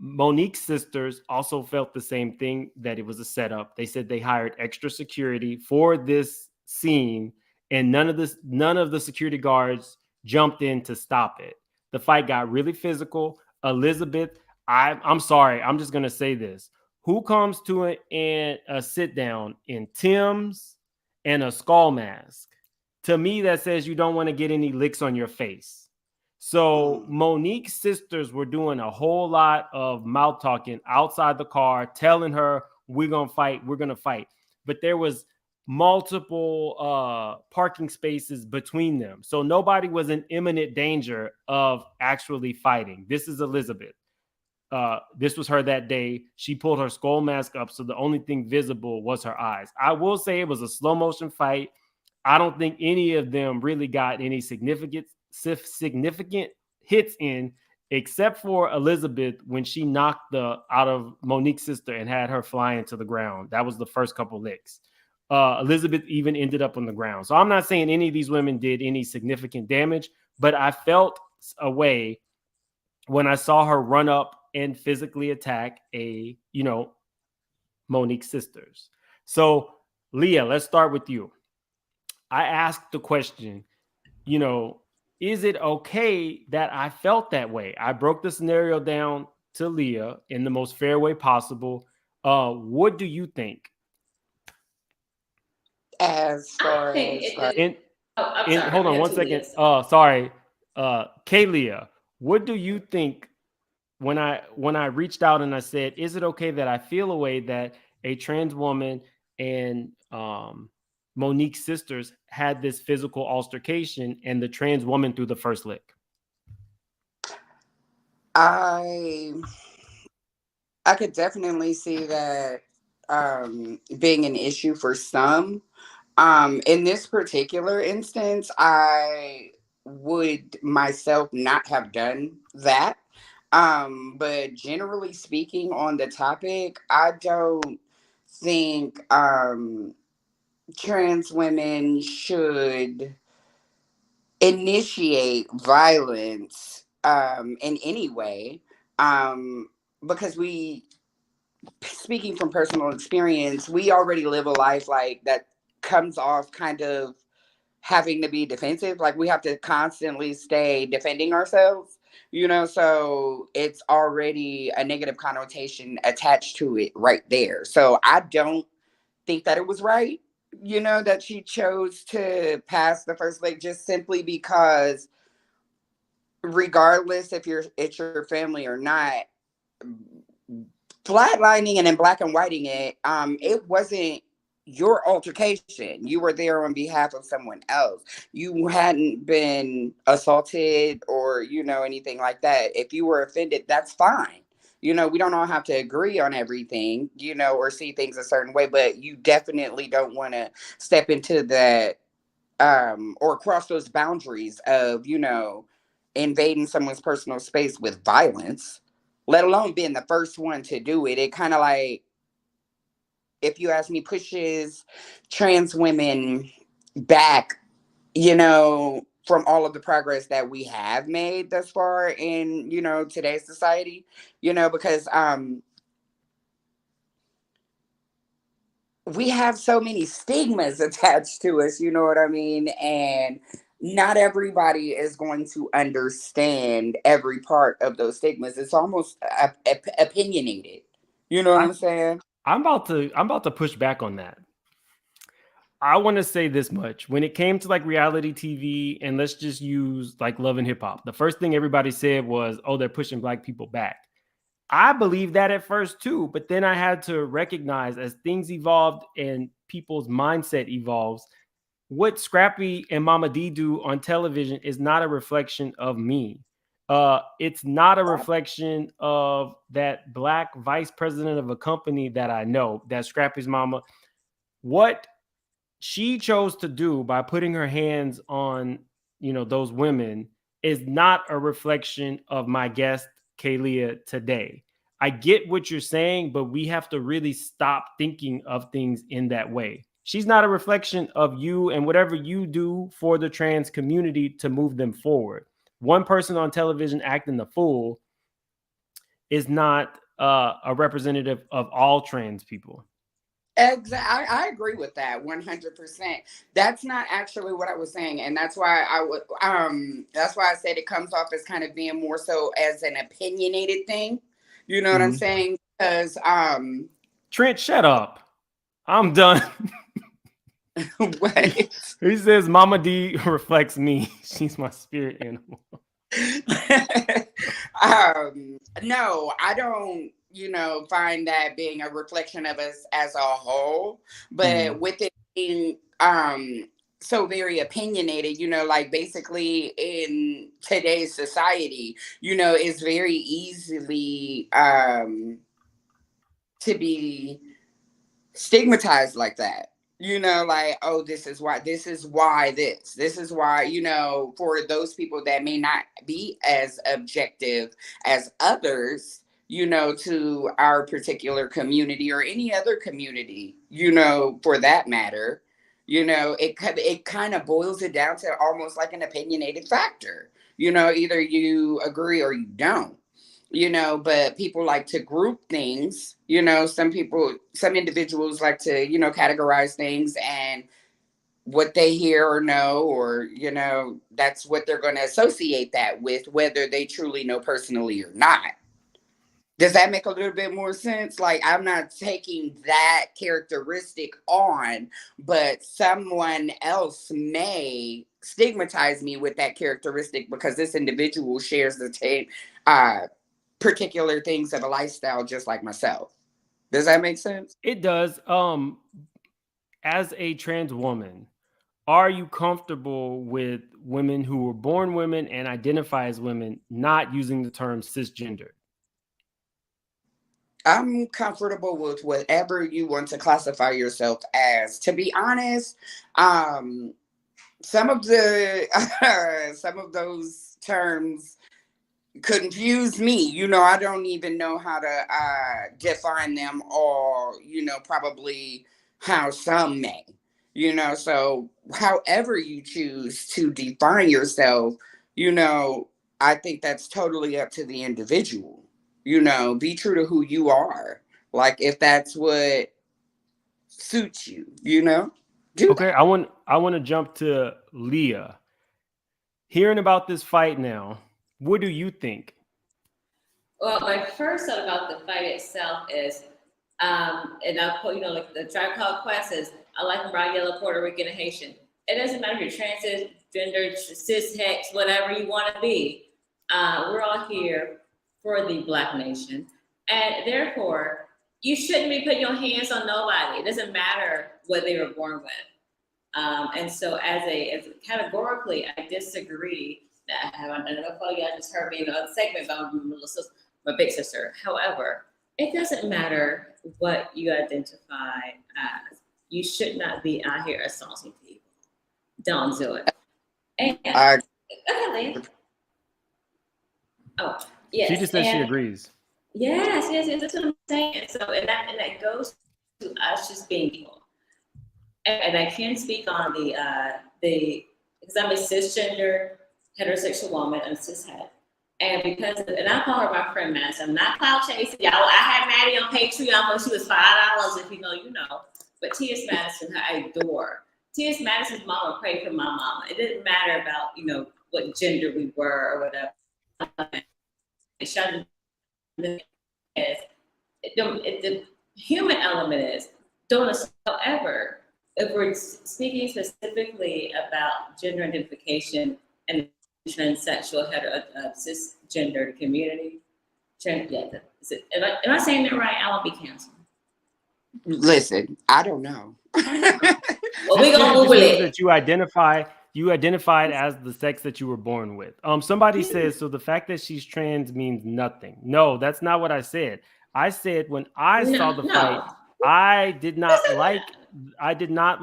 Monique's sisters also felt the same thing, that it was a setup. They said they hired extra security for this scene, and none of the security guards jumped in to stop it. The fight got really physical. Elizabeth, I'm sorry, I'm just gonna say this. Who comes to a sit down in Tim's and a skull mask? To me, that says you don't want to get any licks on your face. So Monique's sisters were doing a whole lot of mouth talking outside the car, telling her, we're going to fight. But there was multiple parking spaces between them. So nobody was in imminent danger of actually fighting. This is Elizabeth. This was her that day. She pulled her skull mask up, so the only thing visible was her eyes. I will say it was a slow motion fight. I don't think any of them really got any significant hits in, except for Elizabeth when she knocked out of Monique's sister and had her flying to the ground. That was the first couple licks. Elizabeth even ended up on the ground. So I'm not saying any of these women did any significant damage, but I felt a way when I saw her run up and physically attack Monique's sisters. So Leah, let's start with you. I asked the question, is it okay that I felt that way? I broke the scenario down to Leah in the most fair way possible. What do you think? As far as hold on one second. Sorry. Leah, what do you think when I reached out and I said, is it okay that I feel a way that a trans woman and Monique's sisters had this physical altercation and the trans woman threw the first lick? I could definitely see that being an issue for some. In this particular instance, I would myself not have done that. But generally speaking on the topic, I don't think trans women should initiate violence in any way, because speaking from personal experience, we already live a life like that comes off kind of having to be defensive. Like we have to constantly stay defending ourselves, so it's already a negative connotation attached to it right there. So I don't think that it was right, that she chose to pass the first leg, just simply because regardless if it's your family or not, flatlining and in black and whiting it, it wasn't your altercation. You were there on behalf of someone else. You hadn't been assaulted or, anything like that. If you were offended, that's fine. We don't all have to agree on everything, or see things a certain way, but you definitely don't want to step into that or cross those boundaries of, invading someone's personal space with violence, let alone being the first one to do it. It kind of like if you ask me, pushes trans women back, you know, from all of the progress that we have made thus far in, you know, today's society, you know, because we have so many stigmas attached to us, you know what I mean? And not everybody is going to understand every part of those stigmas. It's almost opinionated. You know what I'm saying? I'm about to push back on that. I want to say this much. When it came to like reality TV, and let's just use like Love and Hip Hop, the first thing everybody said was, oh, they're pushing Black people back. I believed that at first too, but then I had to recognize as things evolved and people's mindset evolves, what Scrappy and Mama D do on television is not a reflection of me. It's not a reflection of that Black vice president of a company that I know, that Scrappy's mama. What she chose to do by putting her hands on, you know, those women is not a reflection of my guest Kalia today. I get what you're saying, but we have to really stop thinking of things in that way. She's not a reflection of you and whatever you do for the trans community to move them forward. One person on television acting the fool is not a representative of all trans people. Exactly. I agree with that 100%. That's not actually what I was saying. And that's why that's why I said it comes off as kind of being more so as an opinionated thing. You know what I'm saying? Because Trent, shut up. I'm done. What? He says Mama D reflects me. She's my spirit animal. No, I don't, you know, find that being a reflection of us as a whole, but with it being so very opinionated, you know, like basically in today's society, you know, it's very easily to be stigmatized like that. You know, like, oh, this is why, this is why, you know, for those people that may not be as objective as others, you know, to our particular community or any other community, you know, for that matter, you know, it kind of boils it down to almost like an opinionated factor. You know, either you agree or you don't. You know, but people like to group things, you know, some individuals like to, you know, categorize things and what they hear or know, or, you know, that's what they're going to associate that with, whether they truly know personally or not. Does that make a little bit more sense? Like, I'm not taking that characteristic on, but someone else may stigmatize me with that characteristic because this individual shares the same particular things of a lifestyle just like myself. Does that make sense? It does. As a trans woman, are you comfortable with women who were born women and identify as women not using the term cisgender? I'm comfortable with whatever you want to classify yourself as. To be honest, some of those terms confuse me. You know, I don't even know how to define them, or, you know, probably how some may, you know. So however you choose to define yourself, you know, I think that's totally up to the individual. You know, be true to who you are. Like, if that's what suits you, you know. Okay, I want to jump to Leah. Hearing about this fight now, what do you think? Well, my first thought about the fight itself is, and I'll put, you know, like the Tribe Called Quest is, I like them brown, yellow, Puerto Rican, and Haitian. It doesn't matter if you're transgender, cis, hex, whatever you want to be. We're all here for the Black nation. And therefore, you shouldn't be putting your hands on nobody. It doesn't matter what they were born with. And so as categorically, I disagree that I don't know if y'all just heard me in a segment about my big sister. However, it doesn't matter what you identify as. You should not be out here assaulting people. Don't do it. And oh, yes. She just said she agrees. Yes, that's what I'm saying. So and that goes to us just being equal. And I can speak on because I'm a cisgender heterosexual woman, I'm cishet. And and I call her my friend Madison. I'm not cloud chasing. Y'all, I had Maddie on Patreon when she was $5. If you know, you know. But T.S. Madison, I adore. T.S. Madison's mama prayed for my mama. It didn't matter about, you know, what gender we were or whatever. The human element is, don't ever, if we're speaking specifically about gender identification and transsexual cisgender community, am I saying that right? I won't be canceled. Listen, I don't know. Well, we gonna Google it. That you identified as the sex that you were born with. Somebody says, so the fact that she's trans means nothing. No, that's not what I said. I said when I saw the fight, I did not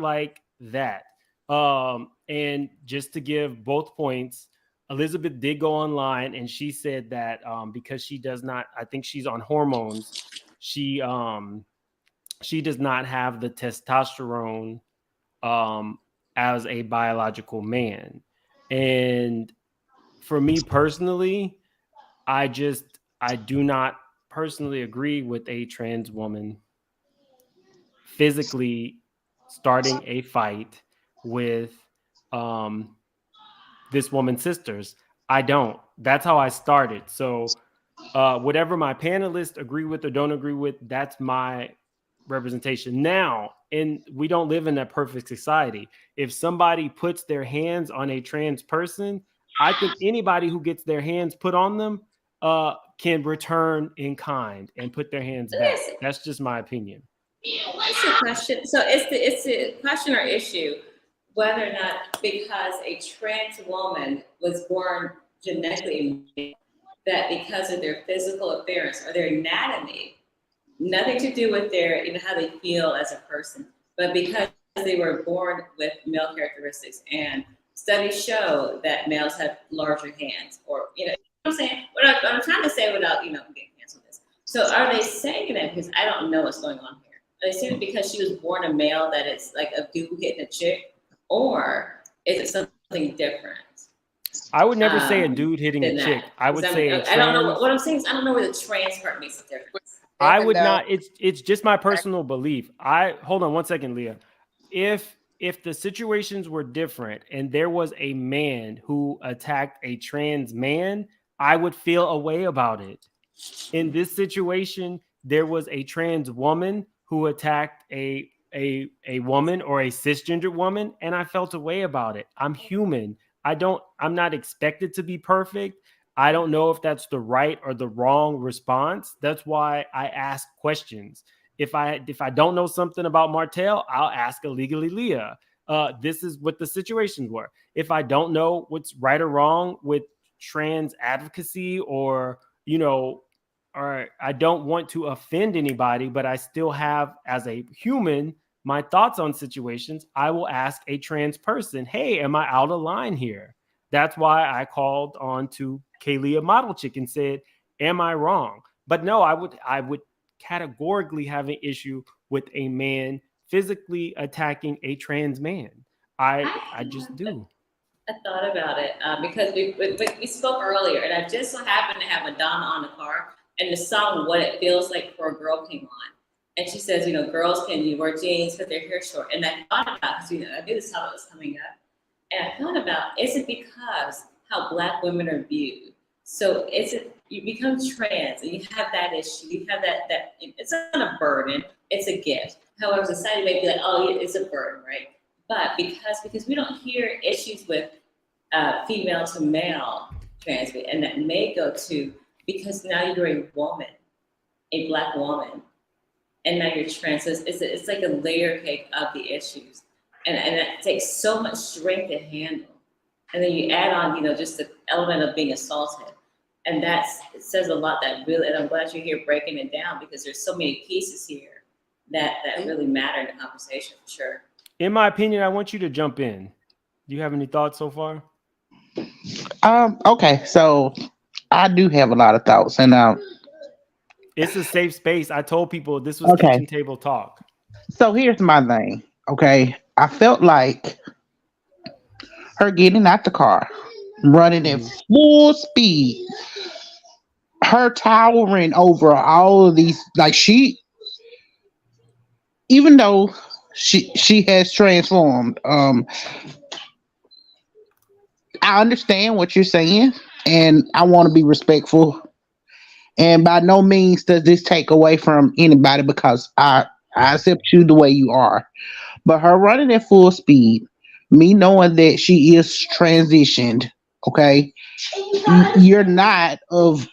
like that. And just to give both points, Elizabeth did go online and she said that because she does not, I think she's on hormones, she does not have the testosterone as a biological man. And for me personally, I do not personally agree with a trans woman physically starting a fight with this woman's sisters. I don't. That's how I started. So whatever my panelists agree with or don't agree with, that's my representation. Now, and we don't live in that perfect society. If somebody puts their hands on a trans person, I think anybody who gets their hands put on them can return in kind and put their hands back. That's just my opinion. What's the question? So it's a question or issue whether or not because a trans woman was born genetically, that because of their physical appearance or their anatomy, nothing to do with their, you know, how they feel as a person, but because they were born with male characteristics, and studies show that males have larger hands, or, you know what I'm saying? What I'm trying to say without, you know, getting canceled this. So are they saying that because I don't know what's going on here? Are they saying it because she was born a male that it's like a dude hitting a chick, or is it something different? I would never say a dude hitting a chick. I would say a trans. I don't know what I'm saying is I don't know where the trans part makes a difference. I would not. It's just my personal belief. Hold on one second, Leah. If the situations were different and there was a man who attacked a trans man, I would feel a way about it. In this situation, there was a trans woman who attacked a woman or a cisgender woman, and I felt a way about it. I'm human. I'm not expected to be perfect. I don't know if that's the right or the wrong response. That's why I ask questions. If I don't know something about Martell, I'll ask illegally Leah. This is what the situations were. If I don't know what's right or wrong with trans advocacy, or, you know, or I don't want to offend anybody, but I still have, as a human, my thoughts on situations, I will ask a trans person, hey, am I out of line here? That's why I called on to Kaylee, a model chick, and said, am I wrong? But no, I would categorically have an issue with a man physically attacking a trans man. I just do. I thought about it because we spoke earlier, and I just so happened to have Madonna on the car, and the song "What It Feels Like for a Girl" came on, and she says, you know, girls can wear jeans, put their hair short, and I thought about, because, you know, I knew this how it was coming up, and I thought about, is it because how Black women are viewed? So you become trans and you have that issue, you have that it's not a burden, it's a gift. However, society may be like, oh, it's a burden, right? But because we don't hear issues with female to male trans, and that may go to, because now you're a woman, a Black woman, and now you're trans. So it's like a layer cake of the issues. And that takes so much strength to handle. And then you add on, you know, just the element of being assaulted. And it says a lot, that really, and I'm glad you're here breaking it down, because there's so many pieces here that really matter in the conversation, for sure. In my opinion, I want you to jump in. Do you have any thoughts so far? Okay, so I do have a lot of thoughts, and it's a safe space. I told people this was kitchen table talk. So here's my thing. Okay, I felt like her getting out the car, running at Mhm. full speed, her towering over all of these, like she, even though she has transformed. I understand what you're saying, and I want to be respectful. And by no means does this take away from anybody because I accept you the way you are. But her running at full speed, me knowing that she is transitioned, okay, you're not of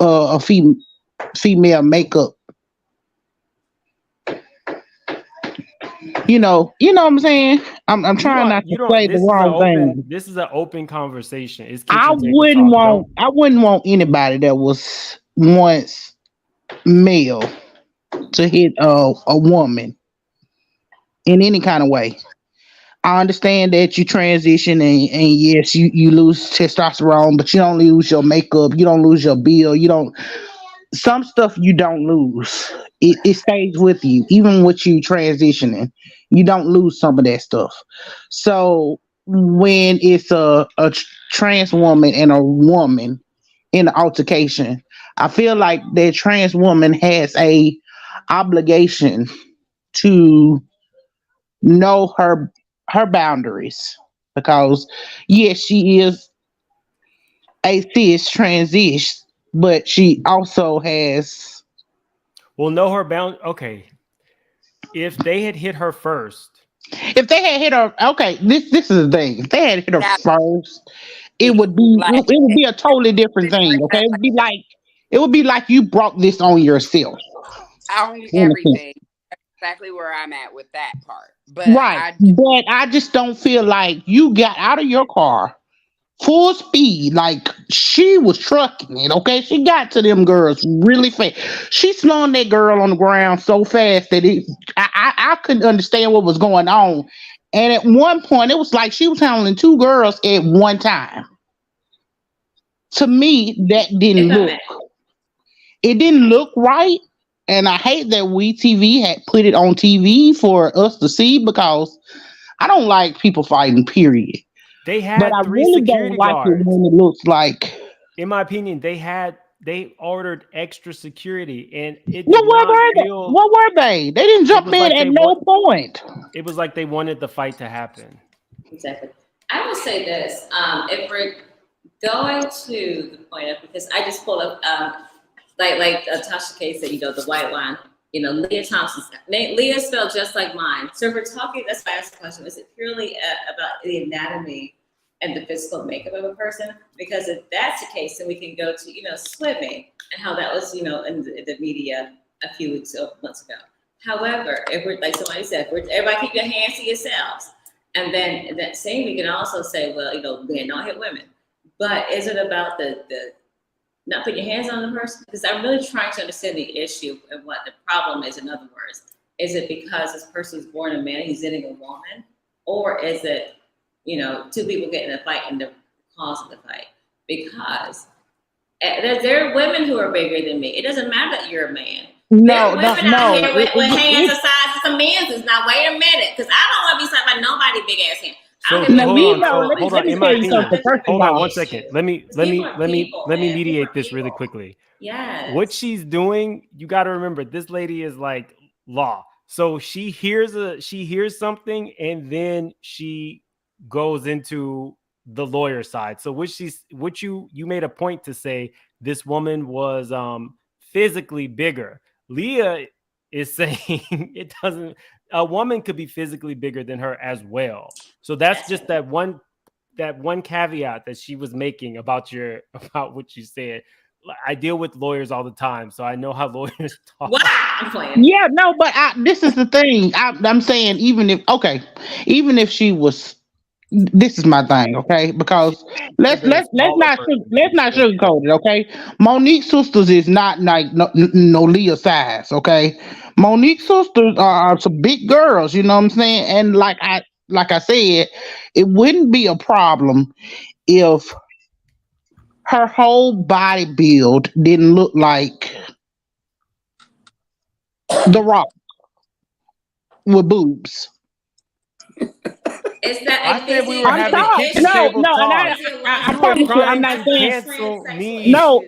female makeup. You know what I'm saying. I'm You trying don't. not to You don't. say the This is an wrong open. thing. This is an open conversation. It's I kitchen table wouldn't talk. want Don't. I wouldn't want anybody that was once male to hit a woman in any kind of way. I understand that you transition and yes, you lose testosterone, but you don't lose your makeup, you don't lose your bill, you don't some stuff you don't lose. It stays with you, even with you transitioning. You don't lose some of that stuff. So when it's a trans woman and a woman in an altercation, I feel like that trans woman has a obligation to know her boundaries because yes, she is a cis transition, but she also has. Well, know her bound. Okay. If they had hit her first, If they had hit her, okay, this is the thing. If they had hit her That first, it be would be like it would be a totally different thing. Okay, it would be like you brought this on yourself. on In a sense. everything. Exactly where I'm at with that part. But Right, I do but I just don't feel like you got out of your car full speed, like she was trucking it. Okay, she got to them girls really fast. She slung that girl on the ground so fast that I couldn't understand what was going on. And at one point, it was like she was handling two girls at one time. To me, that If didn't I look. may. It didn't look right. And I hate that we TV had put it on TV for us to see because I don't like people fighting. Period. they But had I three really don't security like it guards. when it looks like. In my opinion, they ordered extra security, and it What did were not they? feel. What were they? They didn't It jump was in like at they no want. point. It was like they wanted the fight to happen. Exactly. I would say this. If we're going to the point of, because I just pulled up, like Tasha K said, the white line, Leah Thompson's name. Leah spelled just like mine. So if we're talking, that's why I asked the question, is it purely about the anatomy and the physical makeup of a person? Because if that's the case, then we can go to, swimming and how that was, in the media a few months ago. However, if we're, like somebody said, everybody keep your hands to yourselves. And then that same, we can also say, well, men don't hit women. But is it about the not putting your hands on the person? Because I'm really trying to understand the issue and what the problem is. In other words, is it because this person is born a man and he's hitting a woman? Or is it, two people getting in a fight and the cause of the fight? Because there are women who are bigger than me. It doesn't matter that you're a man. There are No, no, women out no. here with hands the size of some men's. Now, wait a minute, because I don't want to be slapped by nobody big ass hand. So I don't Now, give a me hold on. fuck. know. So Let me hold let on. me In my tell you opinion, something. First of hold on one all, second. Let me People are people, man. People mediate are this really people. quickly. Yes. What she's doing, you got to remember, this lady is like law. So she hears something, and then she goes into the lawyer side. So what you made a point to say this woman was physically bigger. Leah is saying it doesn't. A woman could be physically bigger than her as well. So that's just that one caveat that she was making about what you said. I deal with lawyers all the time, so I know how lawyers talk. Wow, I'm playing. yeah, no, but this is the thing. I'm saying even if she was, this is my thing, okay? Because A let's very let's let's smaller not person could let's be not bigger. sugarcoat it, okay? Monique's sisters is not like no Leah size, okay? Monique's sisters are some big girls, you know what I'm saying? And like I said, it wouldn't be a problem if her whole body build didn't look like the Rock. with boobs. It's that. I said we were I'm having sorry. kitchen No, table no, and talk. I You were promise you, I'm trying not to saying. cancel me. No,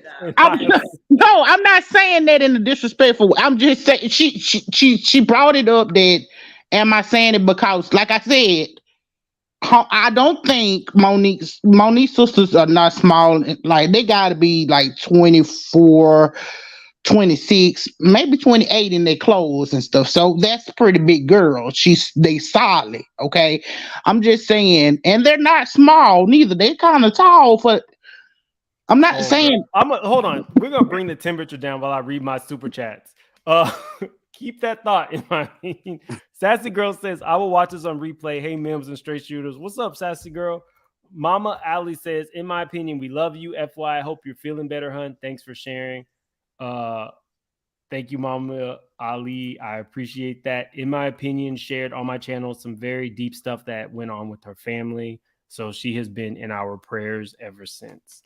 I'm not saying that in a disrespectful way. I'm just saying she brought it up that. Am I saying it because, like I said, I don't think Monique's sisters are not small. Like they got to be like 24, 26, maybe 28 in their clothes and stuff. So that's pretty big girl. They solid. Okay, I'm just saying, and they're not small neither. They kind of tall for. I'm not saying. Hold on. We're gonna bring the temperature down while I read my super chats. Keep that thought in mind. Sassy Girl says, I will watch this on replay. Hey, Mims and Straight Shooters. What's up, Sassy Girl? Mama Ali says, in my opinion, we love you. FY, I hope you're feeling better, hun. Thanks for sharing. Thank you, Mama Ali. I appreciate that. In my opinion, shared on my channel some very deep stuff that went on with her family. So she has been in our prayers ever since.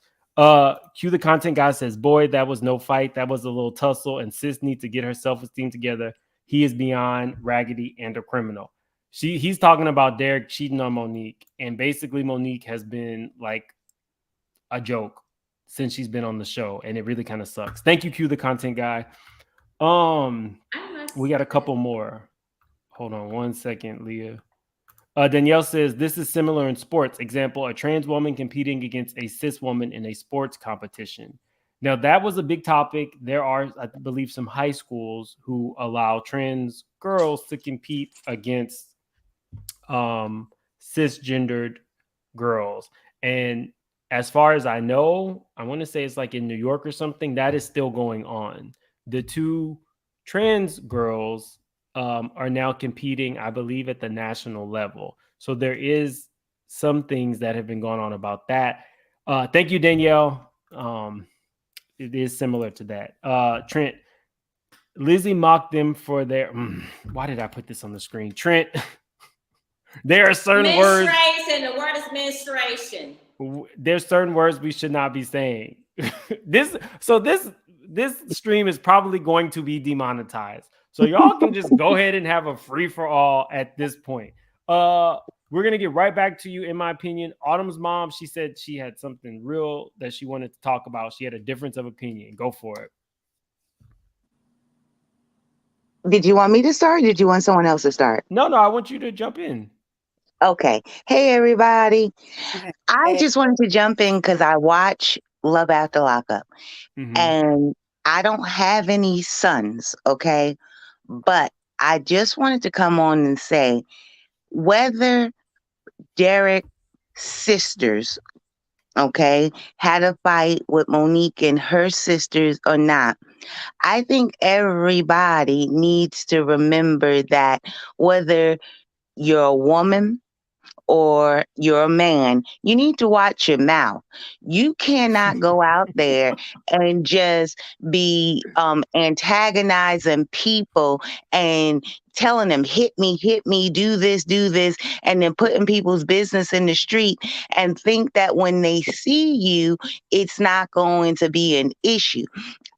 Q the content guy says, boy, that was no fight. That was a little tussle, and sis needs to get her self-esteem together. He is beyond raggedy and a criminal. He's talking about Derek cheating on Monique, and basically Monique has been like a joke since she's been on the show, and it really kind of sucks. Thank you, Q the content guy. We got a couple more. Hold on one second, Leah. Danielle says, this is similar in sports. Example, a trans woman competing against a cis woman in a sports competition. Now, that was a big topic. There are, I believe, some high schools who allow trans girls to compete against cisgendered girls. And as far as I know, I want to say it's like in New York or something, that is still going on. The two trans girls are now competing, I believe, at the national level. So there is some things that have been going on about that. Thank you, Danielle. It is similar to that. Trent, Lizzie mocked them for their. Why did I put this on the screen? Trent, there are certain words. The word is menstruation. There's certain words we should not be saying. This stream is probably going to be demonetized. So y'all can just go ahead and have a free-for-all at this point. We're going to get right back to you, in my opinion. Autumn's mom, she said she had something real that she wanted to talk about. She had a difference of opinion. Go for it. Did you want me to start? Or did you want someone else to start? No, I want you to jump in. Okay. Hey, everybody. I just wanted to jump in because I watch Love After Lockup. Mm-hmm. And I don't have any sons, okay? But I just wanted to come on and say, whether Derek's sisters, okay, had a fight with Monique and her sisters or not, I think everybody needs to remember that whether you're a woman or you're a man, you need to watch your mouth. You cannot go out there and just be antagonizing people and telling them, hit me, do this, and then putting people's business in the street and think that when they see you, it's not going to be an issue.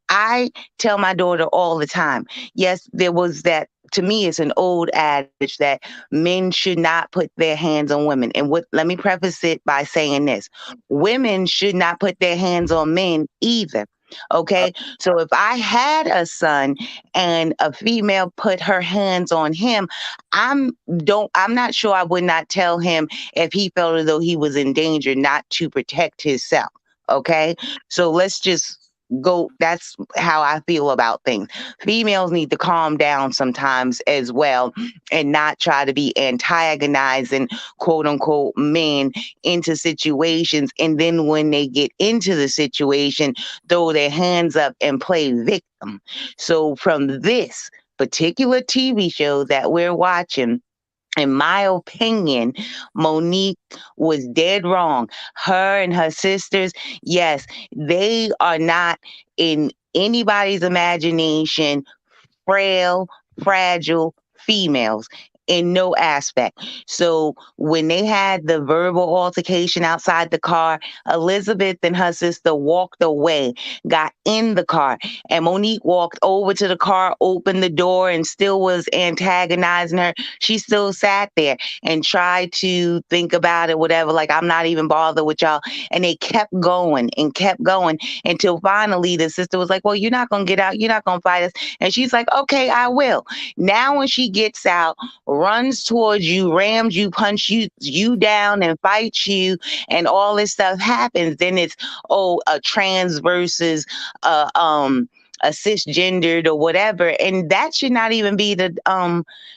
I tell my daughter all the time, yes, there was that. To me, it's an old adage that men should not put their hands on women. And let me preface it by saying this. Women should not put their hands on men either. Okay. So if I had a son and a female put her hands on him, I'm not sure I would not tell him if he felt as though he was in danger not to protect himself. Okay. So let's just go. That's how I feel about things. Females need to calm down sometimes as well and not try to be antagonizing quote unquote men into situations, and then when they get into the situation, throw their hands up and play victim. So from this particular TV show that we're watching, in my opinion, Monique was dead wrong. Her and her sisters, yes, they are not in anybody's imagination fragile females. in no aspect. So when they had the verbal altercation outside the car, Elizabeth and her sister walked away, got in the car, and Monique walked over to the car, opened the door, and still was antagonizing her. She still sat there and tried to think about it, whatever, like, I'm not even bothered with y'all. And they kept going until finally the sister was like, well, you're not going to get out. You're not going to fight us. And she's like, okay, I will. Now when she gets out, runs towards you, rams you, punch you down and fights you, and all this stuff happens, then it's, a trans versus a cisgendered or whatever. And that should not even be the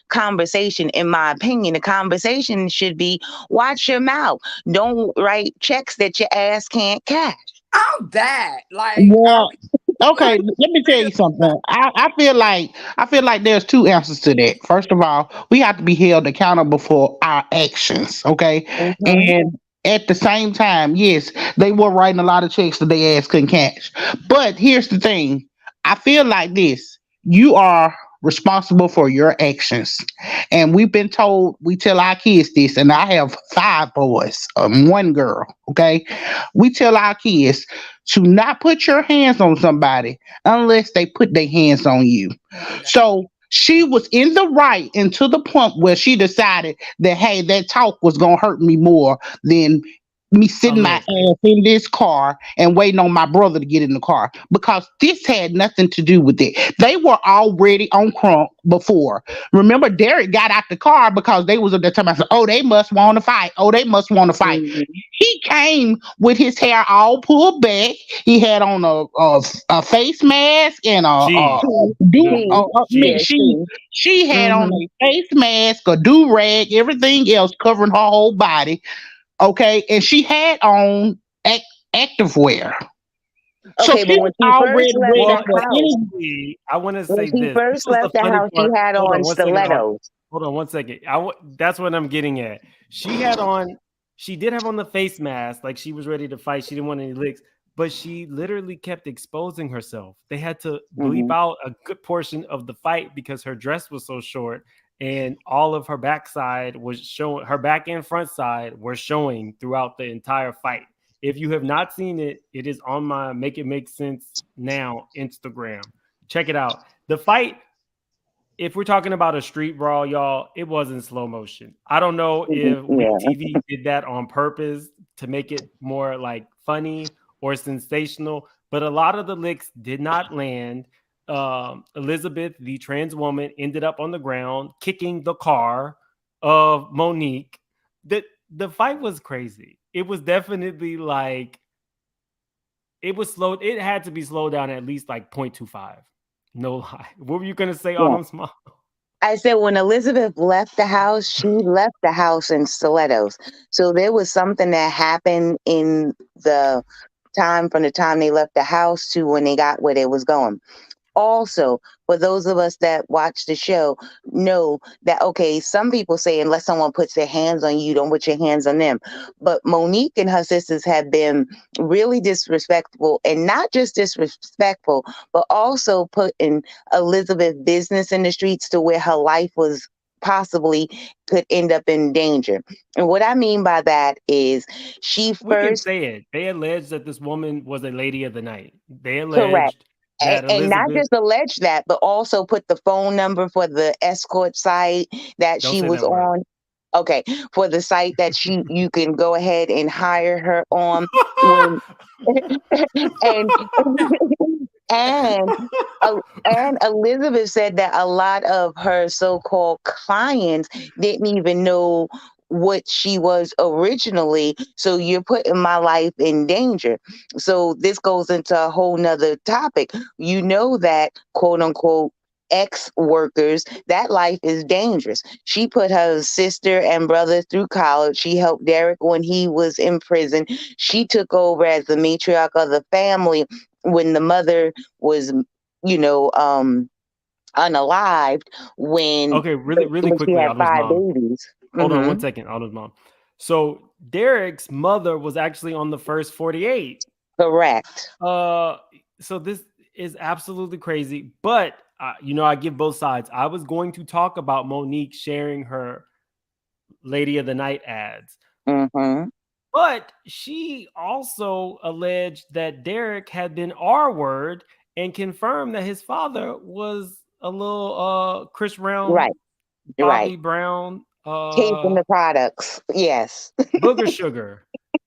conversation, in my opinion. The conversation should be, watch your mouth. Don't write checks that your ass can't cash. Oh, that. Like, Well, okay, let me tell you something. I feel like there's two answers to that. First of all, we have to be held accountable for our actions, okay? Mm-hmm. And at the same time, yes, they were writing a lot of checks that they ass couldn't cash. But here's the thing. I feel like this. You are responsible for your actions. And we've been told, we tell our kids this, and I have 5 boys, 1 girl, okay? We tell our kids to not put your hands on somebody unless they put their hands on you. So she was in the right, and to the point where she decided that, hey, that talk was going to hurt me more than me sitting my ass in this car and waiting on my brother to get in the car, because this had nothing to do with it. They were already on crunk before. Remember, Derek got out the car because they was at the time. I said, oh, they must want to fight. Oh, they must want to fight. Mm-hmm. He came with his hair all pulled back. He had on a face mask and she had on a face mask, a do-rag, everything else covering her whole body. Okay, and she had on activewear. So Okay, but when she first left the house, I want to say when she this. first left the house, she had on stilettos. Hold on 1 second. That's what I'm getting at. She did have on the face mask, like she was ready to fight. She didn't want any licks, but she literally kept exposing herself. They had to bleep out a good portion of the fight because her dress was so short. And all of her backside was showing, her back and front side were showing throughout the entire fight. If you have not seen it, it is on my Make It Make Sense Now Instagram. Check it out. The fight, if we're talking about a street brawl, y'all, it was in slow motion. I don't know if TV did that on purpose to make it more like funny or sensational, but a lot of the licks did not land. Elizabeth, the trans woman, ended up on the ground kicking the car of Monique. The fight was crazy. It was definitely like, it was slow. It had to be slowed down at least like 0.25. No lie. What were you gonna say, Autumn's mom? I said when Elizabeth left the house, she left the house in stilettos. So there was something that happened in the time from the time they left the house to when they got where they was going. Also, for those of us that watch the show, know that, okay, some people say unless someone puts their hands on you, don't put your hands on them. But Monique and her sisters have been really disrespectful, and not just disrespectful, but also putting Elizabeth's business in the streets to where her life was possibly could end up in danger. And what I mean by that is We can say it. They alleged that this woman was a lady of the night. They alleged. Correct. And not just allege that, but also put the phone number for the escort site that she was on. Okay, for the site that you can go ahead and hire her on. And Elizabeth said that a lot of her so-called clients didn't even know what she was originally, so you're putting my life in danger. So this goes into a whole nother topic. You know that, quote unquote, ex-workers, that life is dangerous. She put her sister and brother through college. She helped Derek when he was in prison. She took over as the matriarch of the family when the mother was, unalived when really quickly, she had 5 babies. Hold on 1 second, Autumn's mom. So Derek's mother was actually on the first 48. Correct. So this is absolutely crazy. But I give both sides. I was going to talk about Monique sharing her Lady of the Night ads. Mm-hmm. But she also alleged that Derek had been R-word and confirmed that his father was a little Chris Brown, Right. Bobby Brown, Taking the products. Yes. Booger Sugar.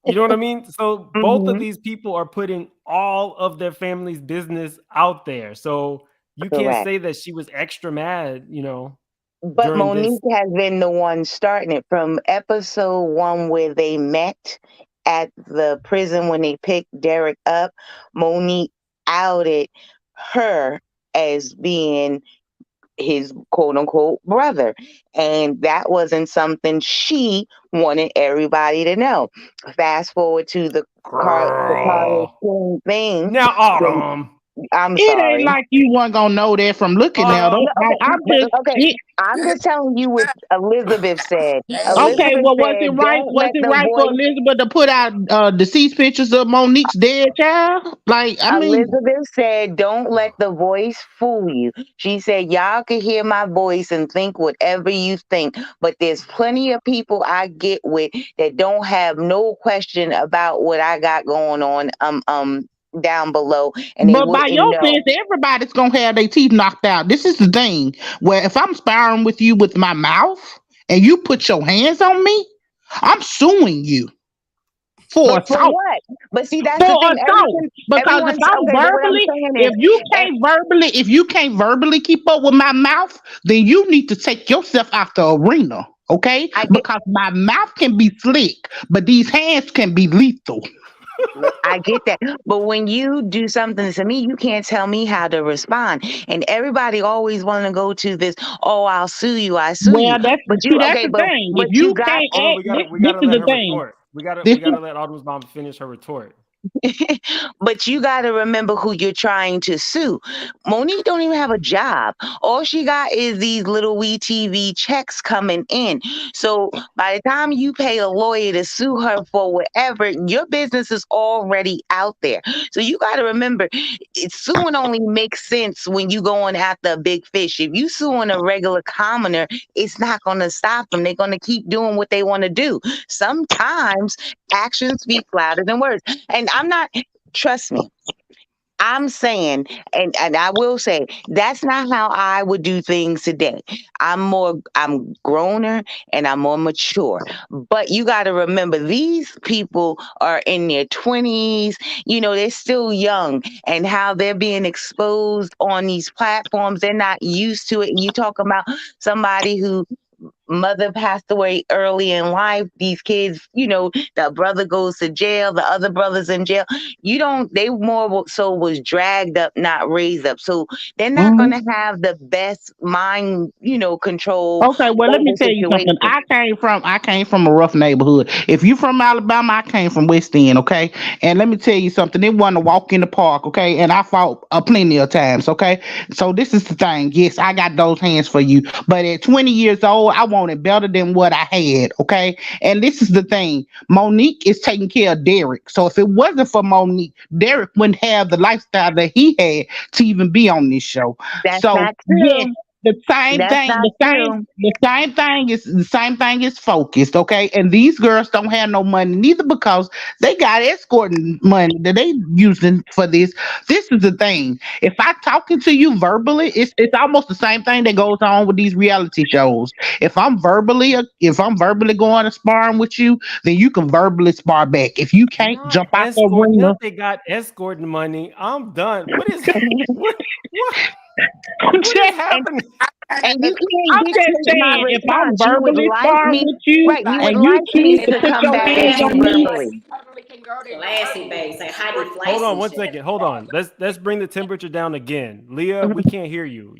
You know what I mean? So both of Mm-hmm. these people are putting all of their family's business out there. So you can't Correct. say that she was extra mad, But during this. Monique has been the one starting it from episode 1 where they met at the prison when they picked Derek up. Monique outed her as being his quote unquote brother. And that wasn't something she wanted everybody to know. Fast forward to the Carlos Girl. King thing. Now, When, Autumn. I'm It ain't sorry. like you weren't gonna know that from looking at her. Autumn. No, okay, I'm just okay. I'm just telling you what Elizabeth said. okay. Elizabeth Well, was it said, right? "Don't Was let it the right for voice." Elizabeth to put out deceased pictures of Monique's dead child? Like, I mean, Elizabeth said, "Don't let the voice fool you." She said, "Y'all can hear my voice and think whatever you think, but there's plenty of people I get with that don't have no question about what I got going on down below, and they but by wouldn't your know." sense, everybody's gonna have their teeth knocked out. This is the thing. Where if I'm sparring with you with my mouth and you put your hands on me, I'm suing you for But for assault. what? But see, that's For the thing. assault. Because Everyone's okay. But what I'm saying is, if you can't verbally keep up with my mouth, then you need to take yourself out the arena. Okay? I get, Because my mouth can be slick, but these hands can be lethal. I get that. But when you do something to me, you can't tell me how to respond. And everybody always want to go to this, "Oh, I'll sue you, I sue you." Well, that's But you, see, that's okay, the thing. If but you you got, can't Hold on, act, we this gotta is let the her thing. retort. We This gotta let Autumn's mom finish her retort. but you got to remember who you're trying to sue. Monique don't even have a job. All she got is these little wee TV checks coming in. So by the time you pay a lawyer to sue her for whatever, your business is already out there. So you got to remember, suing only makes sense when you going after a big fish. If you suing a regular commoner, it's not going to stop them. They're going to keep doing what they want to do. Sometimes actions speak louder than words. And I'm not, trust me, I'm saying, and I will say, that's not how I would do things today. I'm growner and I'm more mature. But you got to remember, these people are in their 20s, they're still young, and how they're being exposed on these platforms, they're not used to it. And you talk about somebody who mother passed away early in life. These kids, the brother goes to jail, the other brother's in jail. They more so was dragged up, not raised up. So they're not going to have the best mind, control Okay, well, let over me the tell you something. situation. I came from a rough neighborhood. If you from Alabama, I came from West End, okay? And let me tell you something. It wasn't a walk in the park, okay? And I fought plenty of times, okay? So this is the thing. Yes, I got those hands for you. But at 20 years old, I wanted better than what I had, okay? And this is the thing. Monique is taking care of Derek. So if it wasn't for Monique, Derek wouldn't have the lifestyle that he had to even be on this show. That's So not yes, true. the same That's thing, not true. the same thing is focused, okay? And these girls don't have no money neither because they got escorting money that they using for this. This is the thing. If I talking to you verbally, it's almost the same thing that goes on with these reality shows. If I'm verbally going to sparring with you, then you can verbally spar back. If you can't Not jump out the escort. arena, Not they got escorting money. I'm done. What what I'm what is just, happening? And you can't I'm just dictate my saying, if I'm response. You would verbally like sparring me, with you right? You would and you like me choose to to put come your back hands at you on me, verbally. Classy, babe. Like Heidi Hold on Fleiss one and shit. second. Hold on. Let's bring the temperature down again. Leah, we can't hear you.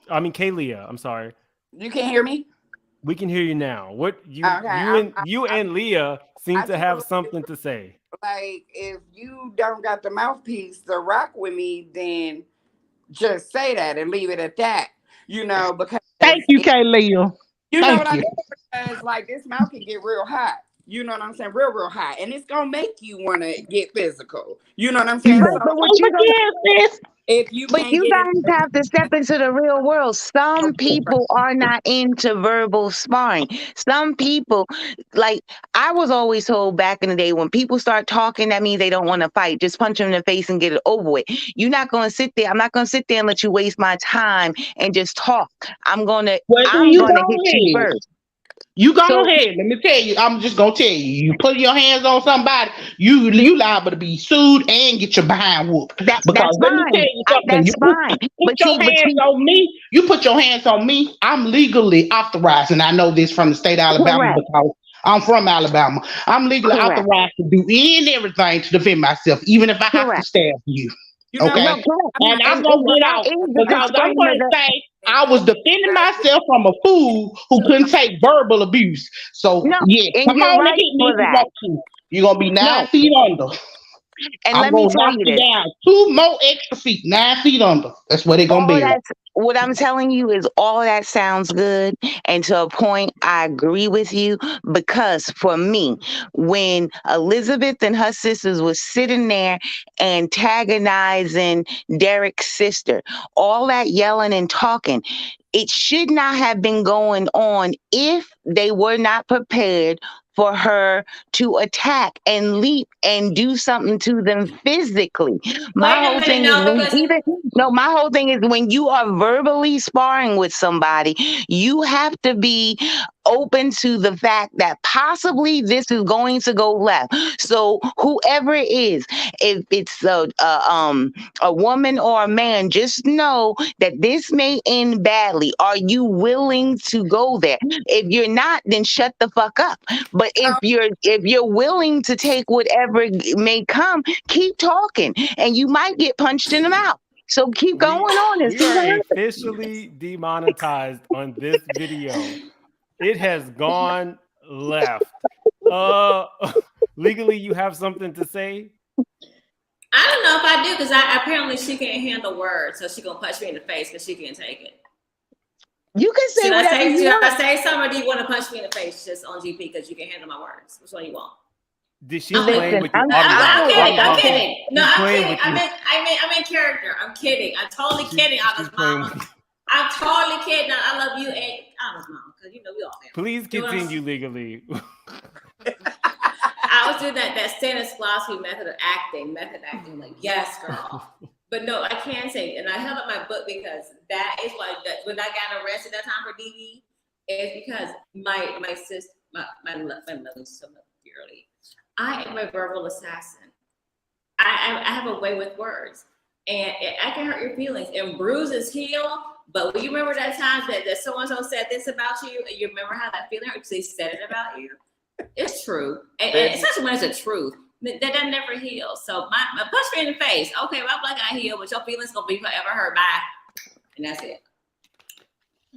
I mean, Leah, I'm sorry. You can't hear me? We can hear you now. What Okay, you I'm and Leah seem I to have told something to say. like if you don't got the mouthpiece to rock with me, then just say that and leave it at that. Because thank you, it, Kaylee. you know what Thank I you. mean? Because like this mouth can get real hot. You know what I'm saying? Real, real hot. And it's gonna make you wanna get physical. You know what I'm saying? You Right, better So but what say you it don't again, sis. If you But can't you get guys it, have to step into the real world. Some people are not into verbal sparring. Some people, like I was always told back in the day, when people start talking, that means they don't want to fight. Just punch them in the face and get it over with. You're not going to sit there. I'm not going to sit there and let you waste my time and just talk. I'm Well, then I'm you gonna go hit you ahead. first. You go So ahead. Let me tell you. I'm just gonna tell you. You put your hands on somebody, you liable to be sued and get your behind whooped. that's Because let me tell fine. you something. That's fine. Put But your hands on me. You put your hands on me. I'm legally authorized, and I know this from the state of Alabama correct, because I'm from Alabama. I'm legally correct, authorized to do any and everything to defend myself, even if I have to correct. stab you. you know Okay, what? No, correct. I'm and not I'm And gonna get that out is the because I'm disclaimer gonna that say I was defending myself from a fool who couldn't take verbal abuse. So no, yeah, and come you're on and right hit me for if you that. want to. You're gonna be 9 No, feet under. and I'm let me gonna tell knock you you this. down 2 more extra feet, 9 feet under. That's where they're gonna All be. that's what I'm telling you is all that sounds good. And to a point, I agree with you because for me, when Elizabeth and her sisters was sitting there antagonizing Derek's sister, all that yelling and talking, it should not have been going on if they were not prepared for her to attack and leap and do something to them physically. My Wait a whole minute, thing is no, when because either no, my whole thing is when you are verbally sparring with somebody, you have to be open to the fact that possibly this is going to go left. So whoever it is, if it's a woman or a man, just know that this may end badly. Are you willing to go there? If you're not, then shut the fuck up. But if you're willing to take whatever may come, keep talking, and you might get punched in the mouth. So keep going on and We see are what happens. officially demonetized on this video. It has gone left. Legally, you have something to say? I don't know if I do because apparently she can't handle words, so she gonna punch me in the face because she can't take it. You can say Should whatever you should want. I say something, or do you want to punch me in the face just on GP because you can handle my words? Which one you want? Did she I'm playing Listen, with you? I'm kidding. I'm like I said, kidding. No, I'm playing kidding. with you. I'm in character. I'm kidding. I'm totally kidding. She's playing with you. I'm totally kidding. I love you and Honest Mama because you know we all family. Please continue legally. I was doing that Stanislavski method acting, like, yes, girl. But no, I can say, and I held up my book because that is why when I got arrested that time for DV, is because my sister, my mother so dearly. I am a verbal assassin. I have a way with words, and I can hurt your feelings. And bruises heal. But when you remember that time that so and so said this about you, and you remember how that feeling hurt because they said it about you. It's true, and especially when it's a truth, that never heals. So my punch me in the face. Okay, my black eye healed, but your feelings gonna be forever hurt. Bye, and that's it.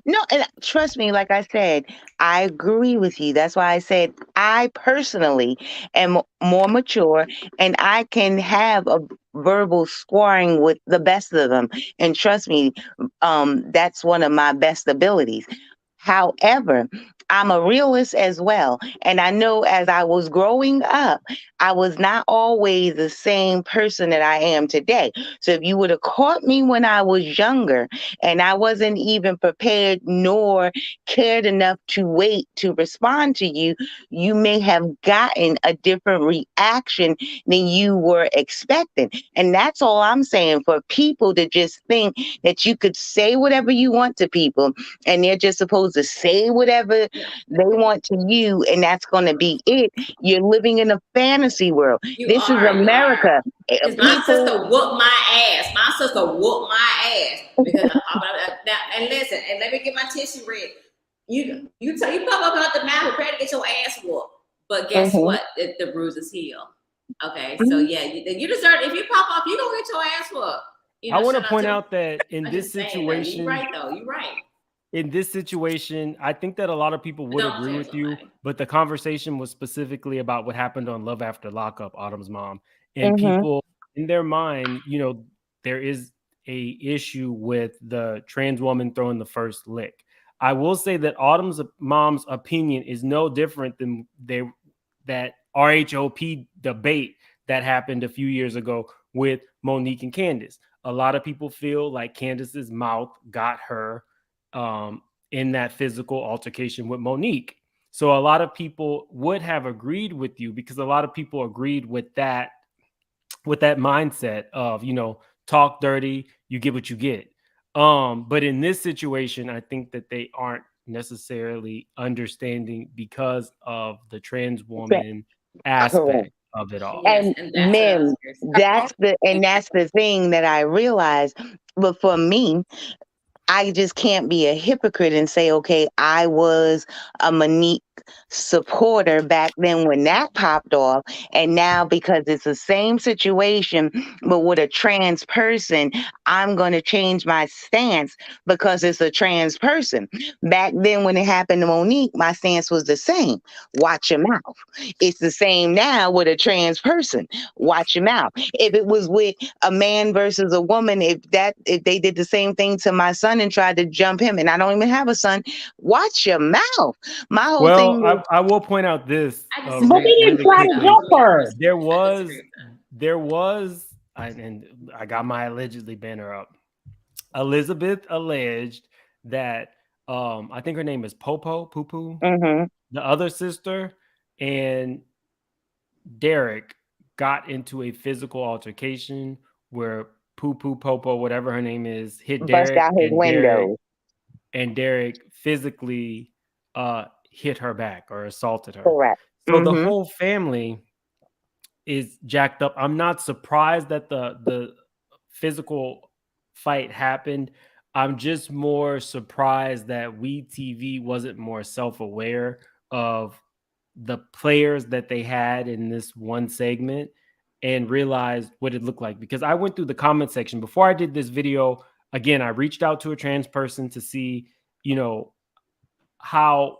no, and trust me, like I said, I agree with you. That's why I said I personally am more mature and I can have a verbal scoring with the best of them. And trust me, that's one of my best abilities. However, I'm a realist as well. And I know as I was growing up, I was not always the same person that I am today. So if you would have caught me when I was younger and I wasn't even prepared nor cared enough to wait to respond to you, you may have gotten a different reaction than you were expecting. And that's all I'm saying, for people to just think that you could say whatever you want to people and they're just supposed to say whatever they want to you, and that's going to be it. You're living in a fantasy world. This is America. Because my sister whooped my ass. My sister whooped my ass because and listen, and let me get my tissue ready. You pop up out the mouth, prepare to get your ass whooped. But guess what? The bruises heal. Okay, so yeah, you deserve. If you pop up, you gonna get your ass whooped. You know, I want to point out that in this situation, you're right though. You're right. In this situation, I think that a lot of people would agree with you, but the conversation was specifically about what happened on Love After Lockup, Autumn's mom. And people in their mind, you know, there is a issue with the trans woman throwing the first lick. I will say that Autumn's mom's opinion is no different than that RHOP debate that happened a few years ago with Monique and Candace. A lot of people feel like Candace's mouth got her in that physical altercation with Monique. So a lot of people would have agreed with you because a lot of people agreed with that mindset of, talk dirty, you get what you get. But in this situation, I think that they aren't necessarily understanding because of the trans woman aspect of it all. And men, that's the thing that I realized. But for me, I just can't be a hypocrite and say, okay, I was a Monique supporter back then when that popped off. And now because it's the same situation, but with a trans person, I'm going to change my stance because it's a trans person. Back then when it happened to Monique, my stance was the same. Watch your mouth. It's the same now with a trans person. Watch your mouth. If it was with a man versus a woman, if they did the same thing to my son and tried to jump him, and I don't even have a son, watch your mouth. My whole thing was, I will point out this. but he didn't try to jump her. There was, and I got my allegedly banner up. Elizabeth alleged that I think her name is Poo-Poo, Mm-hmm. the other sister, and Derek got into a physical altercation where Popo, whatever her name is, hit Bust Derek out his window. And Derek physically hit her back or assaulted her. Correct. So the whole family is jacked up. I'm not surprised that the physical fight happened. I'm just more surprised that WeTV wasn't more self-aware of the players that they had in this one segment and realized what it looked like. Because I went through the comment section before I did this video. Again, I reached out to a trans person to see, how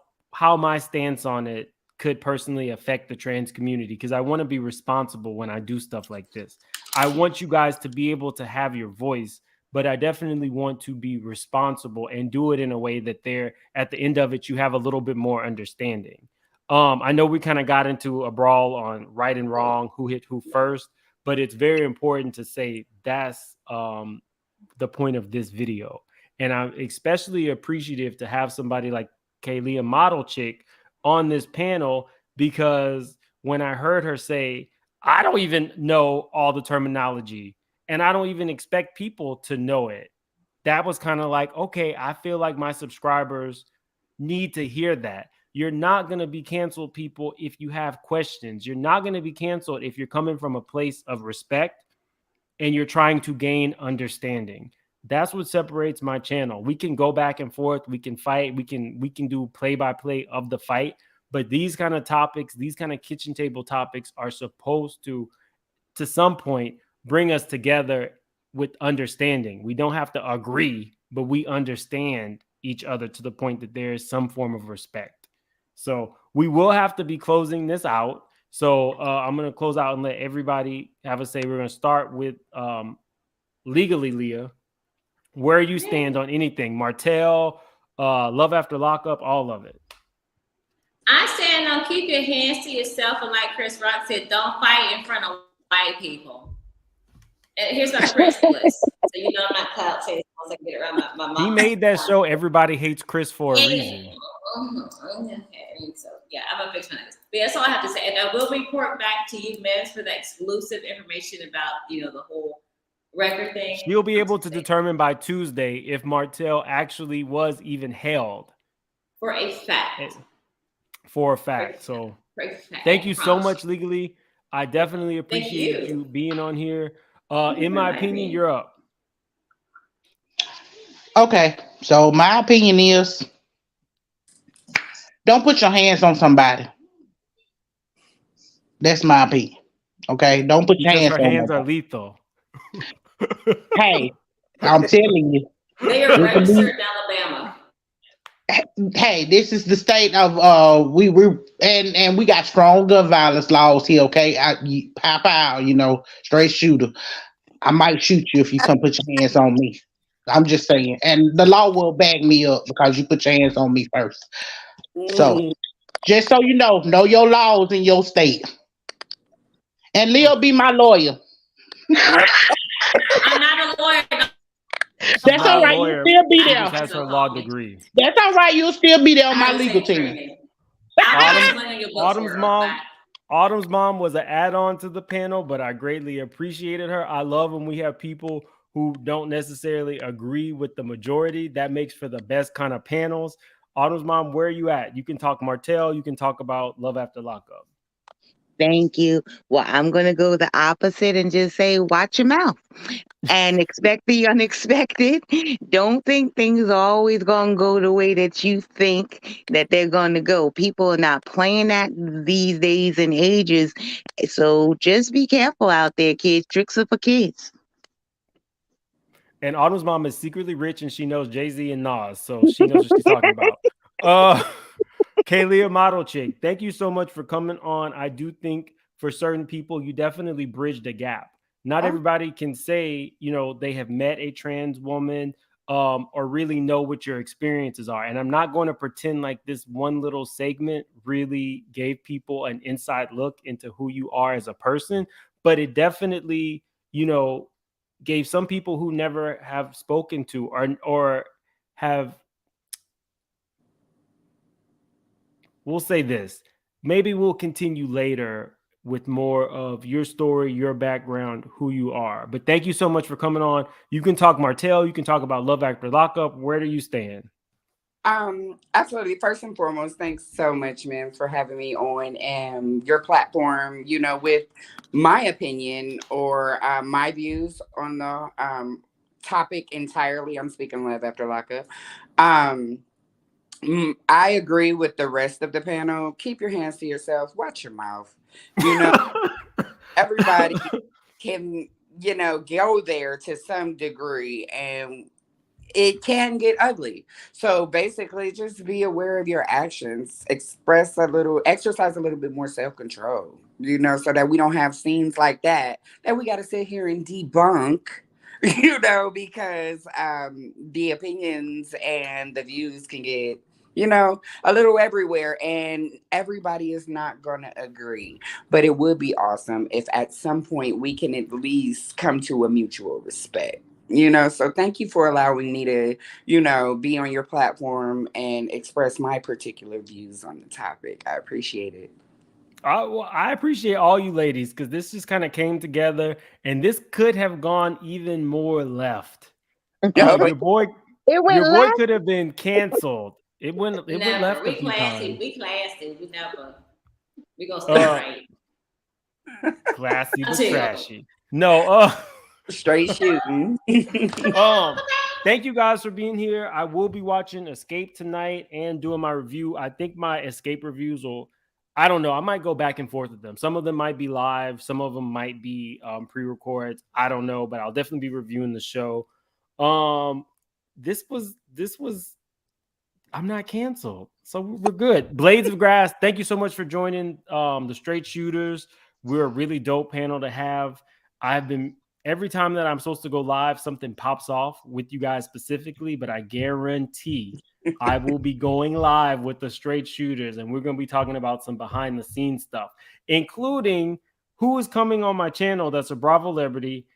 my stance on it could personally affect the trans community, because I want to be responsible when I do stuff like this. I want you guys to be able to have your voice, but I definitely want to be responsible and do it in a way that at the end of it, you have a little bit more understanding. I know we kind of got into a brawl on right and wrong, who hit who first, but it's very important to say that's the point of this video. And I'm especially appreciative to have somebody like Kaylee, a model chick, on this panel, because when I heard her say, I don't even know all the terminology and I don't even expect people to know it, that was kind of like, okay, I feel like my subscribers need to hear that. You're not going to be canceled, people, if you have questions. You're not going to be canceled if you're coming from a place of respect and you're trying to gain understanding. That's what separates my channel. We can go back and forth. We can fight. We can do play-by-play of the fight. But these kind of topics, these kind of kitchen table topics are supposed to some point, bring us together with understanding. We don't have to agree, but we understand each other to the point that there is some form of respect. So we will have to be closing this out. So I'm going to close out and let everybody have a say. We're going to start with Legally, Leah. Where you stand on anything, Martell, Love After Lockup, all of it. I stand on keep your hands to yourself, and like Chris Rock said, don't fight in front of white people. And here's my principle list. So you know I'm not cloud chasing once I get it around my mom. He made that show Everybody Hates Chris for a reason. Okay, so yeah, I'm gonna fix my next. But that's all I have to say. And I will report back to you, Mims, for the exclusive information about the whole record thing. You'll be able to determine by Tuesday if Martell actually was even held. For a fact. For a fact. So thank you so much, Legally. I definitely appreciate you being on here. In my opinion, you're up. Okay, so my opinion is don't put your hands on somebody. That's my opinion. Okay, don't put your hands on her hands nobody. are lethal. Hey, I'm telling you. They are registered in Alabama. Hey, this is the state of we got strong gun violence laws here. Okay, pow, straight shooter. I might shoot you if you come put your hands on me. I'm just saying, and the law will back me up because you put your hands on me first. So, just so you know your laws in your state. And Leo be my lawyer. I'm not a lawyer. That's not all a right. You'll lawyer. still be She there. just has her law degree. That's all right. You'll still be there on I my have the legal same team. training. I'll money on your books Autumn's for her. mom. Bye. Autumn's mom was an add-on to the panel, but I greatly appreciated her. I love when we have people who don't necessarily agree with the majority. That makes for the best kind of panels. Autumn's mom, where are you at? You can talk Martell. You can talk about Love After Lockup. Thank you. Well, I'm going to go the opposite and just say, watch your mouth and expect the unexpected. Don't think things are always going to go the way that you think that they're going to go. People are not playing that these days and ages. So just be careful out there, kids. Tricks are for kids. And Autumn's mom is secretly rich and she knows Jay-Z and Nas, so she knows what she's talking about. Kaylia Model Chick, thank you so much for coming on. I do think for certain people, you definitely bridged the gap. Not everybody can say, you know, they have met a trans woman or really know what your experiences are. And I'm not going to pretend like this one little segment really gave people an inside look into who you are as a person, but it definitely, you know, gave some people who never have spoken to or have, we'll say this, maybe we'll continue later with more of your story, your background, who you are. But thank you so much for coming on. You can talk Martell, you can talk about Love After Lockup. Where do you stand? Absolutely. First and foremost, thanks so much, man, for having me on your platform, you know, with my opinion or my views on the topic entirely. I'm speaking Love After Lockup. I agree with the rest of the panel. Keep your hands to yourself. Watch your mouth. You know, everybody can, you know, go there to some degree and it can get ugly. So basically just be aware of your actions, exercise a little bit more self-control, you know, so that we don't have scenes like that we got to sit here and debunk, you know, because the opinions and the views can get, you know, a little everywhere and everybody is not going to agree. But it would be awesome if at some point we can at least come to a mutual respect. You know, so thank you for allowing me to, you know, be on your platform and express my particular views on the topic. I appreciate it. Well, I appreciate all you ladies because this just kind of came together and this could have gone even more left. Your boy could have been canceled. It went left a few times. We classy. We never. We gonna stay right. Classy but trashy. No, straight shooting. Thank you guys for being here. I will be watching Escape tonight and doing my review. I think my Escape reviews will, I don't know, I might go back and forth with them. Some of them might be live, some of them might be pre-recorded. I don't know, but I'll definitely be reviewing the show. This was I'm not canceled, so we're good. Blades of Grass, thank you so much for joining the Straight Shooters. We're a really dope panel to have. Every time that I'm supposed to go live, something pops off with you guys specifically, but I guarantee I will be going live with the Straight Shooters, and we're going to be talking about some behind the scenes stuff, including who is coming on my channel that's a Bravo celebrity,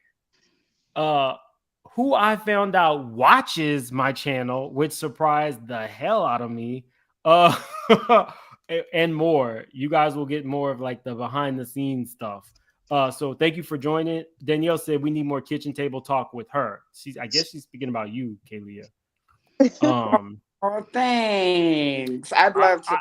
who I found out watches my channel, which surprised the hell out of me, and more. You guys will get more of like the behind the scenes stuff. So thank you for joining. Danielle said we need more kitchen table talk with her. I guess she's speaking about you, Kaylia. Oh, thanks. I'd love to.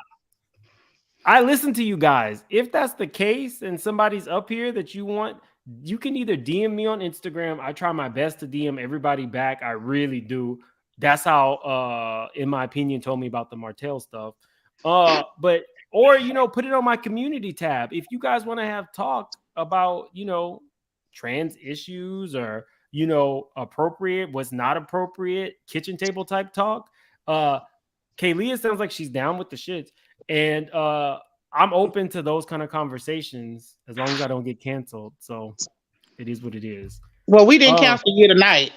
I listen to you guys. If that's the case and somebody's up here that you want, you can either DM me on Instagram. I try my best to DM everybody back. I really do. That's how, in my opinion, told me about the Martell stuff. Or, you know, put it on my community tab. If you guys want to have talk about, you know, trans issues or, you know, appropriate, what's not appropriate, kitchen table type talk. Kaylia sounds like she's down with the shit. And I'm open to those kind of conversations as long as I don't get canceled. So it is what it is. Well, we didn't cancel you tonight.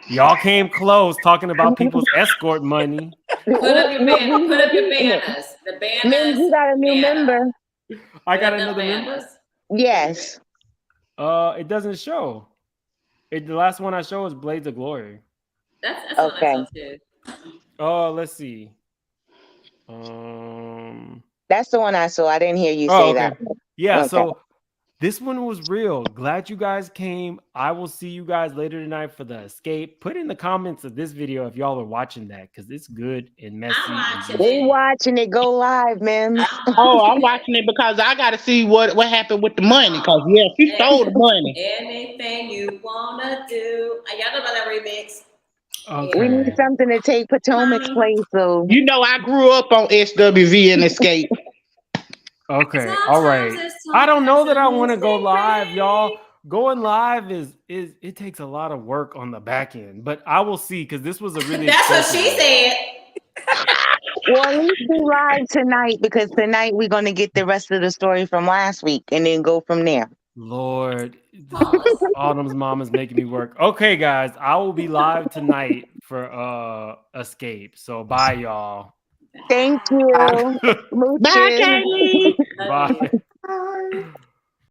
Y'all came close talking about people's escort money. Put up your banners. The banners. You got a new member. I got another member? Yes. It doesn't show. The last one I show is Blades of Glory. That's Okay. one I saw too. Oh, let's see. That's the one I saw. I didn't hear you Oh, say okay. that one. Yeah, Okay. so this one was real. Glad you guys came. I will see you guys later tonight for the escape. Put in the comments of this video if y'all are watching that, because it's good and messy. I'm watching We it. watching it go live, man. Oh, I'm watching it because I got to see what happened with the money. Because yeah, she stole the money. Anything you wanna do. Y'all know about that remix. Okay. We need something to take Potomac's place. So You know, I grew up on SWV and Escape. Okay. All right. I don't know that I want to go live, y'all. Going live is it takes a lot of work on the back end, but I will see because this was a really. That's what she said. well, at least be live tonight because tonight we're gonna get the rest of the story from last week and then go from there. Lord, Autumn's mom is making me work. Okay, guys, I will be live tonight for Escape. So bye, y'all. Thank you. Bye, Kaylee. Bye. Bye.